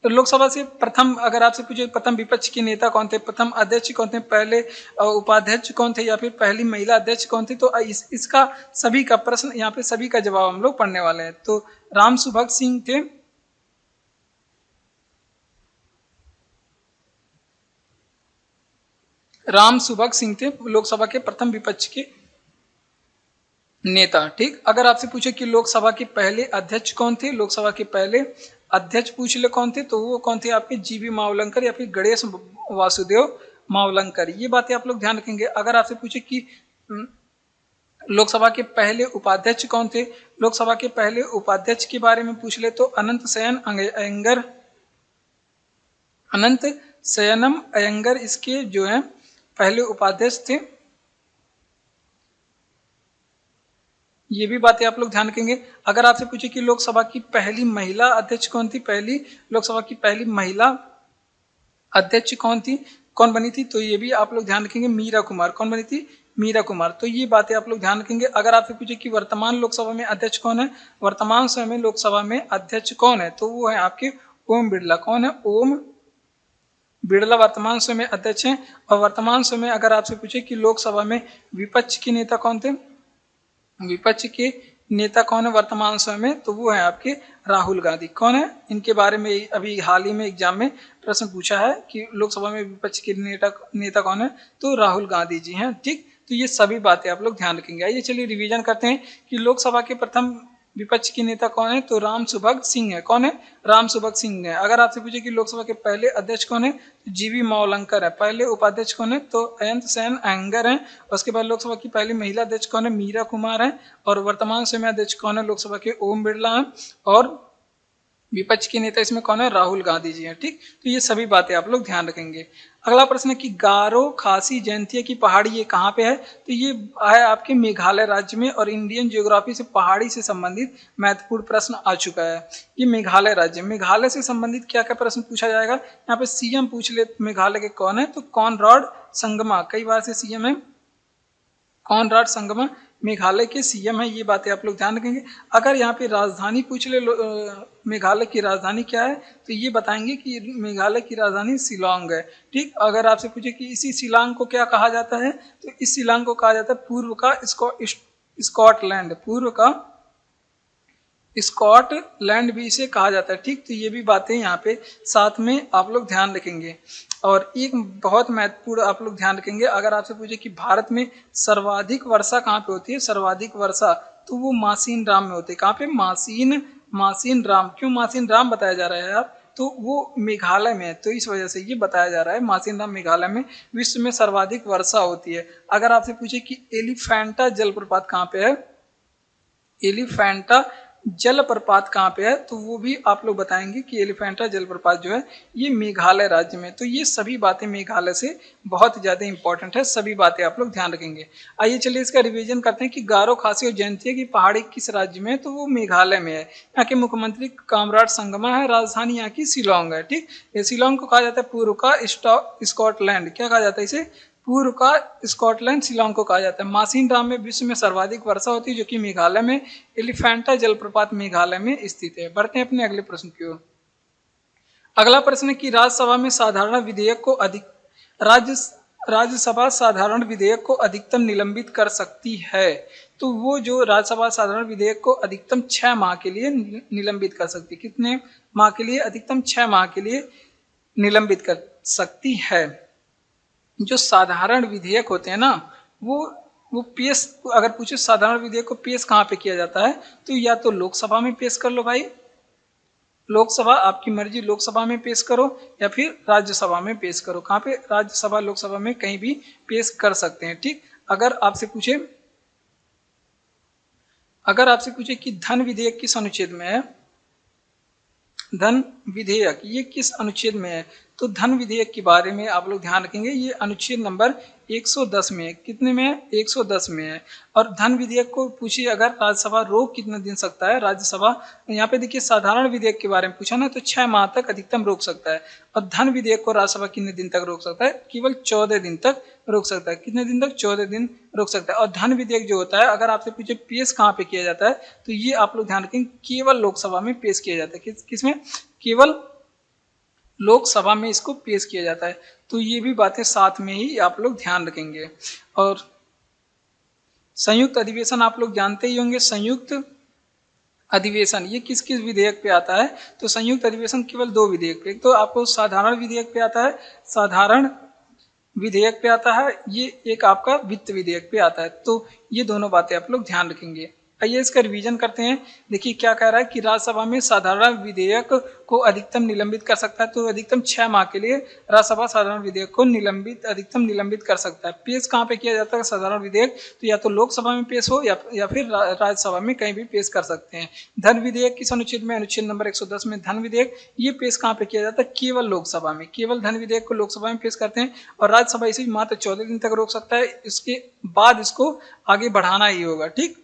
तो लोकसभा से प्रथम, अगर आपसे पूछे प्रथम विपक्ष के नेता कौन थे, प्रथम अध्यक्ष कौन थे, पहले उपाध्यक्ष कौन थे, या फिर पहली महिला अध्यक्ष कौन थी, तो इसका सभी का प्रश्न, यहाँ पे सभी का जवाब हम लोग पढ़ने वाले हैं। तो राम सुभग सिंह थे। राम सुभग सिंह थे लोकसभा के प्रथम विपक्ष के नेता। ठीक, अगर आपसे पूछे कि लोकसभा के पहले अध्यक्ष कौन थे, लोकसभा के पहले अध्यक्ष पूछ ले कौन थे, तो वो कौन थे? आपके जीबी मावलंकर या फिर गणेश वासुदेव मावलंकर। ये बातें आप लोग ध्यान रखेंगे। अगर आपसे पूछे कि लोकसभा के पहले उपाध्यक्ष कौन थे, लोकसभा के पहले उपाध्यक्ष के बारे में पूछ ले तो अनंत शयनम अयंगर इसके जो है पहले उपाध्यक्ष थे, ये भी बातें आप लोग ध्यान रखेंगे। अगर आपसे पूछे कि लोकसभा की पहली महिला अध्यक्ष कौन थी, पहली लोकसभा की पहली महिला अध्यक्ष कौन थी, कौन बनी थी, तो ये भी आप लोग ध्यान रखेंगे, मीरा कुमार। कौन बनी थी, मीरा कुमार। तो ये बातें आप लोग ध्यान रखेंगे। अगर आपसे पूछे कि वर्तमान लोकसभा में अध्यक्ष कौन है, वर्तमान समय में लोकसभा में अध्यक्ष कौन है, तो वो है आपके ओम बिरला। कौन है, ओम बिरला वर्तमान समय में अध्यक्ष हैं। और वर्तमान समय अगर आपसे पूछे कि लोकसभा में विपक्ष के नेता कौन थे, विपक्ष के नेता कौन है वर्तमान समय में, तो वो है आपके राहुल गांधी। कौन है, इनके बारे में अभी हाल ही में एग्जाम में प्रश्न पूछा है कि लोकसभा में विपक्ष के नेता कौन है, तो राहुल गांधी जी हैं। ठीक, तो ये सभी बातें आप लोग ध्यान रखेंगे। आइए चलिए रिवीजन करते हैं कि लोकसभा के प्रथम विपक्ष के नेता कौन है, तो राम सुभग सिंह है। कौन है, राम सुभग सिंह है। अगर आपसे पूछे कि लोकसभा के पहले अध्यक्ष कौन है, तो जीवी मावलंकर है। पहले उपाध्यक्ष कौन है, तो अयंत सेन अयंगर है। उसके बाद लोकसभा की पहली महिला अध्यक्ष कौन है, मीरा कुमार है। और वर्तमान समय अध्यक्ष कौन है, लोकसभा के ओम बिरला है। और विपक्ष के नेता इसमें कौन है, राहुल गांधी जी हैं। ठीक, तो ये सभी बातें आप लोग ध्यान रखेंगे। अगला प्रश्न है कि गारो खासी जयंतिया की पहाड़ी ये कहाँ पे है, तो ये है आपके मेघालय राज्य में। और इंडियन ज्योग्राफी से पहाड़ी से संबंधित महत्वपूर्ण प्रश्न आ चुका है। ये मेघालय राज्य, मेघालय से संबंधित क्या क्या प्रश्न पूछा जाएगा, यहाँ पे सीएम पूछ ले मेघालय के कौन है, तो कॉनराड संगमा। कई बार से सीएम है कॉनराड संगमा, मेघालय के सीएम है। ये बातें आप लोग ध्यान रखेंगे। अगर यहाँ पे राजधानी पूछ ले मेघालय की राजधानी क्या है, तो ये बताएंगे कि मेघालय की राजधानी शिलांग है। ठीक, अगर आपसे पूछे कि इसी शिलांग को क्या कहा जाता है, तो इस शिलांग को कहा जाता है पूर्व का स्कॉटलैंड, पूर्व का स्कॉटलैंड भी इसे कहा जाता है। ठीक, तो ये भी बातें यहाँ पे साथ में आप लोग ध्यान रखेंगे। और एक बहुत महत्वपूर्ण आप लोग ध्यान रखेंगे, अगर आपसे पूछे कि भारत में सर्वाधिक वर्षा कहाँ पे होती है, सर्वाधिक वर्षा, तो वो मासीन राम में होती है। कहाँ पे, मासीन राम। क्यों मासीन राम बताया जा रहा है यार, तो वो मेघालय में है, तो इस वजह से ये बताया जा रहा है मासीन राम मेघालय में विश्व में सर्वाधिक वर्षा होती है। अगर आपसे पूछे कि एलिफेंटा जलप्रपात कहाँ पे है, एलिफेंटा जलप्रपात कहाँ पे है, तो वो भी आप लोग बताएंगे कि एलिफेंटा जलप्रपात जो है ये मेघालय राज्य में। तो ये सभी बातें मेघालय से बहुत ज़्यादा इंपॉर्टेंट है, सभी बातें आप लोग ध्यान रखेंगे। आइए चलिए इसका रिवीजन करते हैं कि गारो खासी और जयंतिया की पहाड़ी किस राज्य में है, तो वो मेघालय में है। यहाँ के मुख्यमंत्री कॉनराड संगमा है, राजधानी यहाँ की शिलांग है। ठीक, ये शिलांग को कहा जाता है पूर्व का स्कॉटलैंड। क्या कहा जाता है इसे, पूर्व का स्कॉटलैंड शिलांग को कहा जाता है। मासीन राम में विश्व में सर्वाधिक वर्षा होती है, जो कि मेघालय में। एलिफेंटा जलप्रपात मेघालय में स्थित है। बढ़ते हैं अपने अगले प्रश्न की ओर। अगला प्रश्न है कि राज्यसभा में साधारण विधेयक को राज्यसभा साधारण विधेयक को अधिकतम निलंबित कर सकती है, तो वो जो राज्यसभा साधारण विधेयक को अधिकतम 6 माह के लिए निलंबित कर सकती है। कितने माह के लिए, अधिकतम 6 माह के लिए निलंबित कर सकती है। जो साधारण विधेयक होते हैं ना, वो पेश, अगर पूछे साधारण विधेयक को पेश कहाँ पे किया जाता है, तो या तो लोकसभा में पेश कर लो भाई, लोकसभा आपकी मर्जी, लोकसभा में पेश करो, या फिर राज्यसभा में पेश करो। कहाँ पे, राज्यसभा लोकसभा में कहीं भी पेश कर सकते हैं। ठीक, अगर आपसे पूछे कि धन विधेयक किस अनुच्छेद में है, धन विधेयक ये किस अनुच्छेद में है, तो धन विधेयक के बारे में आप लोग ध्यान रखेंगे, ये अनुच्छेद नंबर 110 में है। कितने में है, 110 में है। और धन विधेयक को पूछिए अगर राज्यसभा रोक कितने दिन सकता है, राज्यसभा यहाँ पे देखिए साधारण विधेयक के बारे में पूछा ना, तो 6 माह तक अधिकतम रोक सकता है। और धन विधेयक को राज्यसभा कितने दिन तक रोक सकता है, केवल 14 दिन तक रोक सकता है। कितने दिन तक, 14 दिन रोक सकता है। और धन विधेयक जो होता है, अगर आपसे पूछे पेश कहाँ पे किया जाता है, तो ये आप लोग ध्यान रखेंगे केवल लोकसभा में पेश किया जाता है। किसमें, केवल लोकसभा में इसको पेश किया जाता है। तो ये भी बातें साथ में ही आप लोग ध्यान रखेंगे। और संयुक्त अधिवेशन आप लोग जानते ही होंगे, संयुक्त अधिवेशन ये किस किस विधेयक पे आता है, तो संयुक्त अधिवेशन केवल 2 विधेयक पे, तो आपको साधारण विधेयक पे आता है, साधारण विधेयक पे आता है, ये एक आपका वित्त विधेयक पे आता है। तो ये दोनों बातें आप लोग ध्यान रखेंगे। आइए इसका रिवीजन करते हैं। देखिए क्या कह रहा है कि राज्यसभा में साधारण विधेयक को अधिकतम निलंबित कर सकता है, तो अधिकतम 6 माह के लिए राज्यसभा साधारण विधेयक को अधिकतम निलंबित कर सकता है। पेश कहाँ पे किया जाता है साधारण विधेयक, तो या तो लोकसभा में पेश हो या फिर राज्यसभा में कहीं भी पेश कर सकते हैं। धन विधेयक किस अनुच्छेद में, अनुच्छेद नंबर 110 में धन विधेयक ये पेश कहाँ पे किया जाता है, केवल लोकसभा में, केवल धन विधेयक को लोकसभा में पेश करते हैं और राज्यसभा इसे मात्र 14 दिन तक रोक सकता है, इसके बाद इसको आगे बढ़ाना ही होगा। ठीक,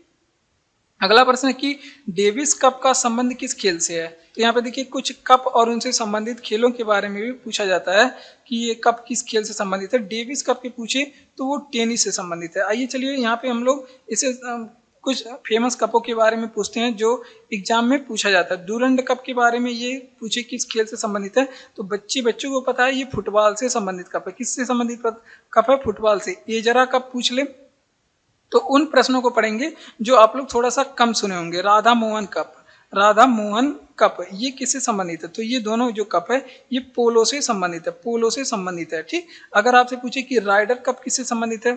अगला प्रश्न है कि डेविस कप का संबंध किस खेल से है, तो यहाँ पे देखिए कुछ कप और उनसे संबंधित खेलों के बारे में भी पूछा जाता है कि ये कप किस खेल से संबंधित है। डेविस कप के पूछे तो वो टेनिस से संबंधित है। आइए चलिए यहाँ पे हम लोग इसे कुछ फेमस कपों के बारे में पूछते हैं जो एग्जाम में पूछा जाता है। डूरंड कप के बारे में ये पूछे किस खेल से संबंधित है, तो बच्चों को पता है ये फुटबॉल से संबंधित कप है। किससे संबंधित कप है, फुटबॉल से। एजरा कप पूछ ले तो उन प्रश्नों को पढ़ेंगे जो आप लोग थोड़ा सा कम सुने होंगे। राधा मोहन कप ये किससे संबंधित है, तो ये दोनों जो कप है ये पोलो से संबंधित है, पोलो से संबंधित है। ठीक, अगर आपसे पूछे कि राइडर कप किससे संबंधित है,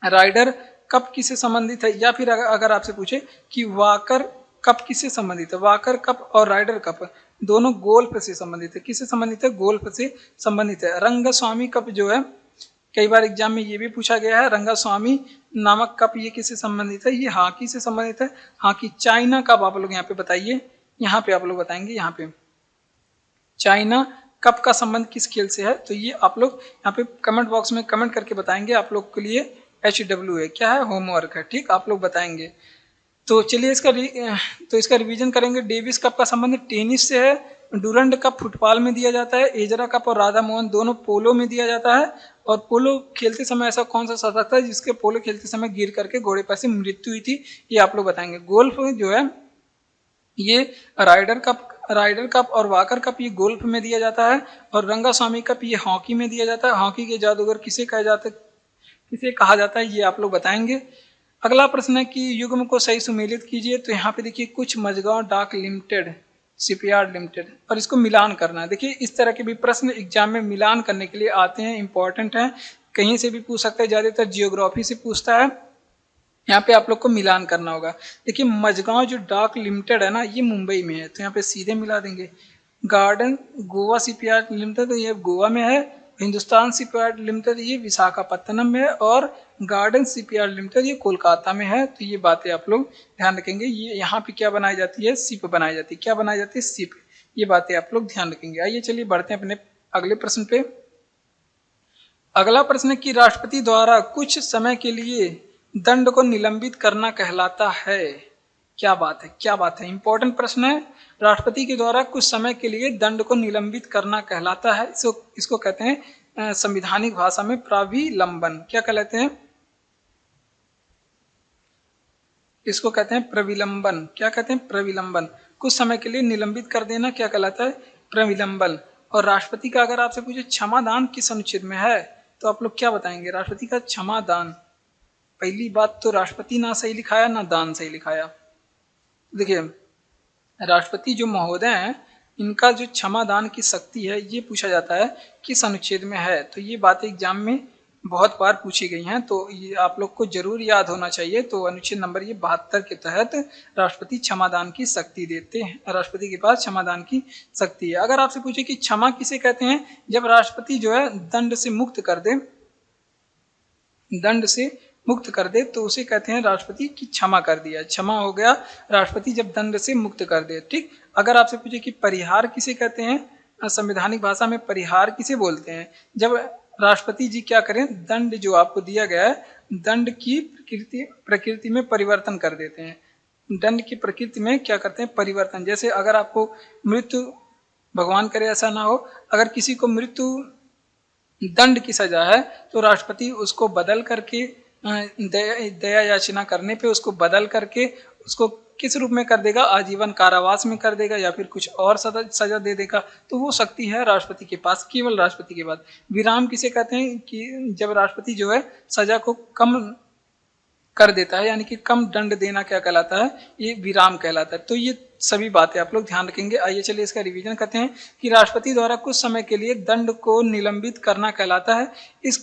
राइडर कप किससे संबंधित है, या फिर अगर आपसे पूछे कि वाकर कप किससे संबंधित है, वाकर कप और राइडर कप दोनों गोल्फ से संबंधित है। किससे संबंधित है, गोल्फ से संबंधित है। रंगस्वामी कप जो है कई बार एग्जाम में ये भी पूछा गया है, रंगास्वामी नामक कप ये किससे संबंधित है, ये हॉकी से संबंधित है। हॉकी चाइना कप आप लोग यहाँ पे बताइए, यहाँ पे आप लोग बताएंगे, यहाँ पे चाइना कप का संबंध किस खेल से है, तो ये आप लोग यहाँ पे कमेंट बॉक्स में कमेंट करके बताएंगे। आप लोग के लिए HW है, क्या है, होमवर्क है। ठीक, आप लोग बताएंगे। तो चलिए इसका रिवीजन करेंगे। डेविस कप का संबंध टेनिस से है, डूरंड कप फुटबॉल में दिया जाता है, एजरा कप और राधा मोहन दोनों पोलो में दिया जाता है। और पोलो खेलते समय ऐसा कौन सा शतक था जिसके पोलो खेलते समय गिर करके घोड़े पर से मृत्यु हुई थी, ये आप लोग बताएंगे। गोल्फ जो है ये राइडर कप और वाकर कप ये गोल्फ में दिया जाता है, और रंगास्वामी कप ये हॉकी में दिया जाता है। हॉकी के जादूगर किसे कहा जाता है ये आप लोग बताएंगे। अगला प्रश्न है कि युग्म को सही सुमेलित कीजिए, तो यहाँ पे देखिए कुछ मझगांव डाक लिमिटेड, शिपयार्ड लिमिटेड, और इसको मिलान करना है। देखिए इस तरह के भी प्रश्न एग्जाम में मिलान करने के लिए आते हैं, इंपॉर्टेंट है, कहीं से भी पूछ सकता है, ज्यादातर जियोग्राफी से पूछता है। यहाँ पे आप लोग को मिलान करना होगा। देखिए मझगांव जो डाक लिमिटेड है ना ये मुंबई में है, तो यहाँ पे सीधे मिला देंगे। गार्डन गोवा शिपयार्ड लिमिटेड तो ये गोवा में है, हिंदुस्तान शिपयार्ड लिमिटेड ये विशाखापत्तनम में है, और गार्डन शिपयार्ड लिमिटेड ये कोलकाता में है। तो ये बातें आप लोग ध्यान रखेंगे। ये यहाँ पे क्या बनाई जाती है, शिप बनाई जाती है। क्या बनाई जाती है, शिप। ये बातें आप लोग ध्यान रखेंगे। आइए चलिए बढ़ते हैं अपने अगले प्रश्न पे। अगला प्रश्न है कि राष्ट्रपति द्वारा कुछ समय के लिए दंड को निलंबित करना कहलाता है। क्या बात है, क्या बात है, इंपॉर्टेंट प्रश्न है। राष्ट्रपति के द्वारा कुछ समय के लिए दंड को निलंबित करना कहलाता है, इसको कहते हैं संविधानिक भाषा में प्रविलंबन। क्या कहलाते हैं, इसको कहते हैं प्रविलंबन। क्या कहते हैं, प्रविलंबन। कुछ समय के लिए निलंबित कर देना क्या कहलाता है, प्रविलंबन। और राष्ट्रपति का अगर आपसे पूछे क्षमादान किस अनुच्छेद में है, तो आप लोग क्या बताएंगे, राष्ट्रपति का क्षमादान। पहली बात तो राष्ट्रपति ना सही लिखाया ना दान सही लिखाया। देखिए राष्ट्रपति जो महोदय हैं इनका जो क्षमादान की शक्ति है ये पूछा जाता है किस अनुच्छेद में है, तो ये बातें एग्जाम में बहुत बार पूछी गई हैं, तो ये आप लोग को जरूर याद होना चाहिए। तो अनुच्छेद नंबर ये 72 के तहत राष्ट्रपति क्षमादान की शक्ति देते हैं, राष्ट्रपति के पास क्षमादान की शक्ति है। अगर आपसे पूछे कि क्षमा किसे कहते हैं, जब राष्ट्रपति जो है दंड से मुक्त कर दे तो उसे कहते हैं राष्ट्रपति की क्षमा कर दिया, क्षमा हो गया राष्ट्रपति जब दंड से मुक्त कर दे। ठीक, अगर आपसे पूछे कि परिहार किसे कहते हैं, संवैधानिक भाषा में परिहार किसे बोलते हैं, जब राष्ट्रपति जी क्या करें, दंड जो आपको दिया गया है दंड की प्रकृति में परिवर्तन कर देते हैं। दंड की प्रकृति में क्या करते हैं, परिवर्तन। जैसे अगर आपको मृत्यु, भगवान करे ऐसा ना हो, अगर किसी को मृत्यु दंड की सजा है तो राष्ट्रपति उसको बदल करके दया याचना करने पे उसको बदल करके उसको किस रूप में कर देगा, आजीवन कारावास में कर देगा या फिर कुछ और सजा दे देगा। तो वो शक्ति है राष्ट्रपति के पास, केवल राष्ट्रपति के पास। विराम किसे कहते हैं कि जब राष्ट्रपति जो है सजा को कम कर देता है, यानी कि कम दंड देना क्या कहलाता है, ये विराम कहलाता है। तो ये सभी बातें आप लोग ध्यान रखेंगे। आइए चलिए इसका रिवीजन करते हैं कि राष्ट्रपति द्वारा कुछ समय के लिए दंड को निलंबित करना कहलाता है।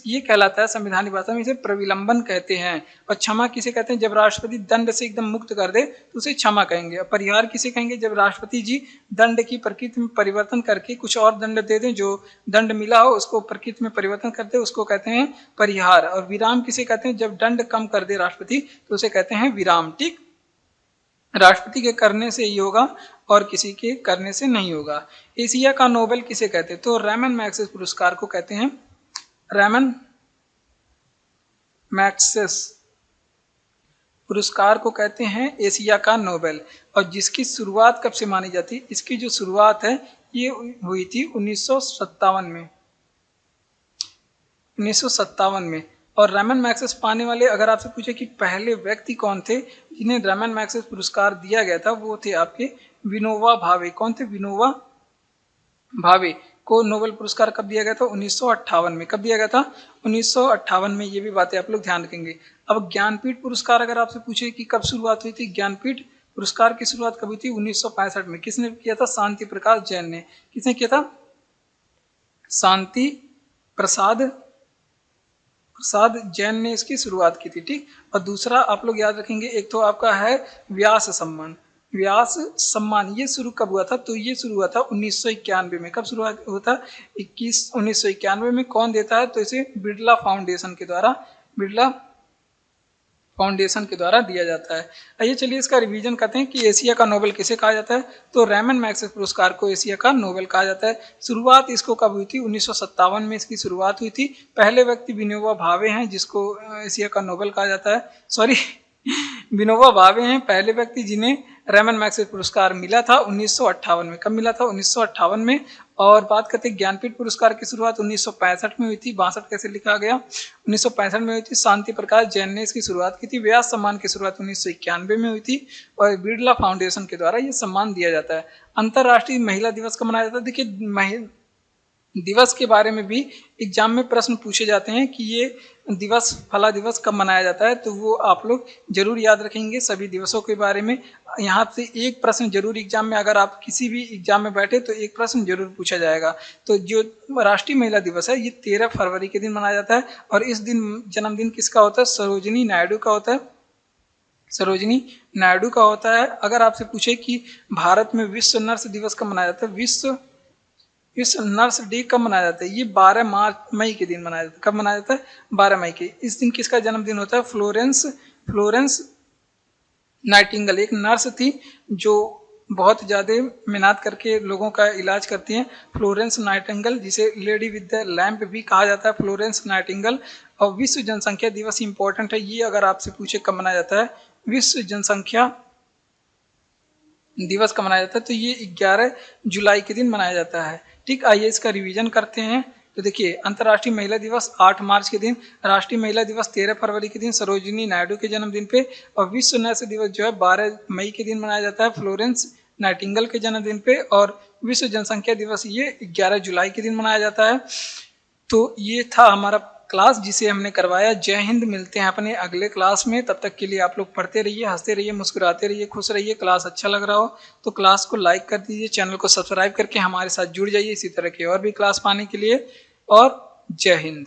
ये कहलाता है संविधानिक भाषा में इसे प्रविलंबन कहते हैं। और क्षमा किसे कहते हैं? जब राष्ट्रपति दंड से एकदम मुक्त कर दे तो उसे क्षमा कहेंगे। और परिहार किसे कहेंगे? जब राष्ट्रपति जी दंड की प्रकृति में परिवर्तन करके कुछ और दंड दे दें, जो दंड मिला हो उसको प्रकृति में परिवर्तन करते उसको कहते हैं परिहार। और विराम किसे कहते हैं? जब दंड कम कर दे राष्ट्रपति तो उसे कहते हैं विराम। ठीक, राष्ट्रपति के करने से ही होगा और किसी के करने से नहीं होगा। एशिया का नोबेल किसे कहते हैं? तो रैमन मैग्सेस पुरस्कार को कहते हैं। रैमन मैग्सेस पुरस्कार को कहते हैं एशिया का नोबेल। और जिसकी शुरुआत कब से मानी जाती है? इसकी जो शुरुआत है ये हुई थी 1957 में। 1957 में। और रैमन मैग्सेस पाने वाले, अगर आपसे पूछे कि पहले व्यक्ति कौन थे जिन्हें रैमन मैग्सेस पुरस्कार दिया गया था, वो थे आपके विनोबा भावे। कौन थे? विनोबा भावे को नोबेल पुरस्कार कब दिया गया था? 1958 में। कब दिया गया था? 1958 में। ये भी बातें आप लोग ध्यान रखेंगे। अब ज्ञानपीठ पुरस्कार अगर आपसे पूछे कि कब शुरुआत हुई थी, ज्ञानपीठ पुरस्कार की शुरुआत कब हुई थी? 1965 में। किसने किया था? शांति प्रकाश जैन ने। किसने किया था? शांति प्रसाद जैन ने इसकी शुरुआत की थी। ठीक, और दूसरा आप लोग याद रखेंगे, एक तो आपका है व्यास सम्मान। व्यास सम्मान ये शुरू कब हुआ था? तो ये शुरू हुआ था 1991 में। कब शुरू हुआ था? 1991 में। कौन देता है? तो इसे बिरला फाउंडेशन के द्वारा दिया जाता है। आइए चलिए इसका रिवीजन करते हैं कि एशिया का नोबेल किसे कहा जाता है। तो रैमन मैग्सेस पुरस्कार को एशिया का नोबेल कहा जाता है। शुरुआत इसको कब हुई थी? 1957 में इसकी शुरुआत हुई थी। पहले व्यक्ति विनोबा भावे हैं जिसको एशिया का नोबेल कहा जाता है। सॉरी विनोबा भावे हैं पहले व्यक्ति जिन्हें रैमन मैग्सेस पुरस्कार मिला था 1958 में। कब मिला था? 1958 में। और बात करते हैं ज्ञानपीठ पुरस्कार की शुरुआत 1965 में हुई थी। 62 कैसे लिखा गया? 1965 में हुई थी। शांति प्रकाश जैन ने इसकी शुरुआत की थी। व्यास सम्मान की शुरुआत 1991 में हुई थी और बिरला फाउंडेशन के द्वारा ये सम्मान दिया जाता है। अंतर्राष्ट्रीय महिला दिवस कब मनाया जाता है? देखिए, दिवस के बारे में भी एग्जाम में प्रश्न पूछे जाते हैं कि ये दिवस फला दिवस कब मनाया जाता है, तो वो आप लोग जरूर याद रखेंगे सभी दिवसों के बारे में। यहाँ से एक प्रश्न जरूर एग्जाम में, अगर आप किसी भी एग्जाम में बैठे तो एक प्रश्न जरूर पूछा जाएगा। तो जो राष्ट्रीय महिला दिवस है ये 13 फरवरी के दिन मनाया जाता है। और इस दिन जन्मदिन किसका होता है? सरोजिनी नायडू का होता है। सरोजिनी नायडू का होता है। अगर आपसे पूछे कि भारत में विश्व नर्स दिवस कब मनाया जाता है, विश्व नर्स डे कब मनाया जाता है? ये 12 मई के दिन मनाया जाता है। कब मनाया जाता है? 12 मई के। इस दिन किसका जन्मदिन होता है? फ्लोरेंस नाइटिंगेल एक नर्स थी जो बहुत ज़्यादा मेहनत करके लोगों का इलाज करती हैं। फ्लोरेंस नाइटिंगेल, जिसे लेडी विद द लैम्प भी कहा जाता है, फ्लोरेंस नाइटिंगेल। और विश्व जनसंख्या दिवस इंपॉर्टेंट है, ये अगर आपसे पूछे कब मनाया जाता है, विश्व जनसंख्या दिवस कब मनाया जाता है, तो ये 11 जुलाई के दिन मनाया जाता है। ठीक, आइए इसका रिवीजन करते हैं। तो देखिए, अंतर्राष्ट्रीय महिला दिवस 8 मार्च के दिन, राष्ट्रीय महिला दिवस 13 फरवरी के दिन सरोजिनी नायडू के जन्मदिन पे, और विश्व नर्स दिवस जो है 12 मई के दिन मनाया जाता है फ्लोरेंस नाइटिंगेल के जन्मदिन पे, और विश्व जनसंख्या दिवस ये 11 जुलाई के दिन मनाया जाता है। तो ये था हमारा क्लास जिसे हमने करवाया। जय हिंद। मिलते हैं अपने अगले क्लास में। तब तक के लिए आप लोग पढ़ते रहिए, हंसते रहिए, मुस्कुराते रहिए, खुश रहिए। क्लास अच्छा लग रहा हो तो क्लास को लाइक कर दीजिए, चैनल को सब्सक्राइब करके हमारे साथ जुड़ जाइए इसी तरह के और भी क्लास पाने के लिए। और जय हिंद।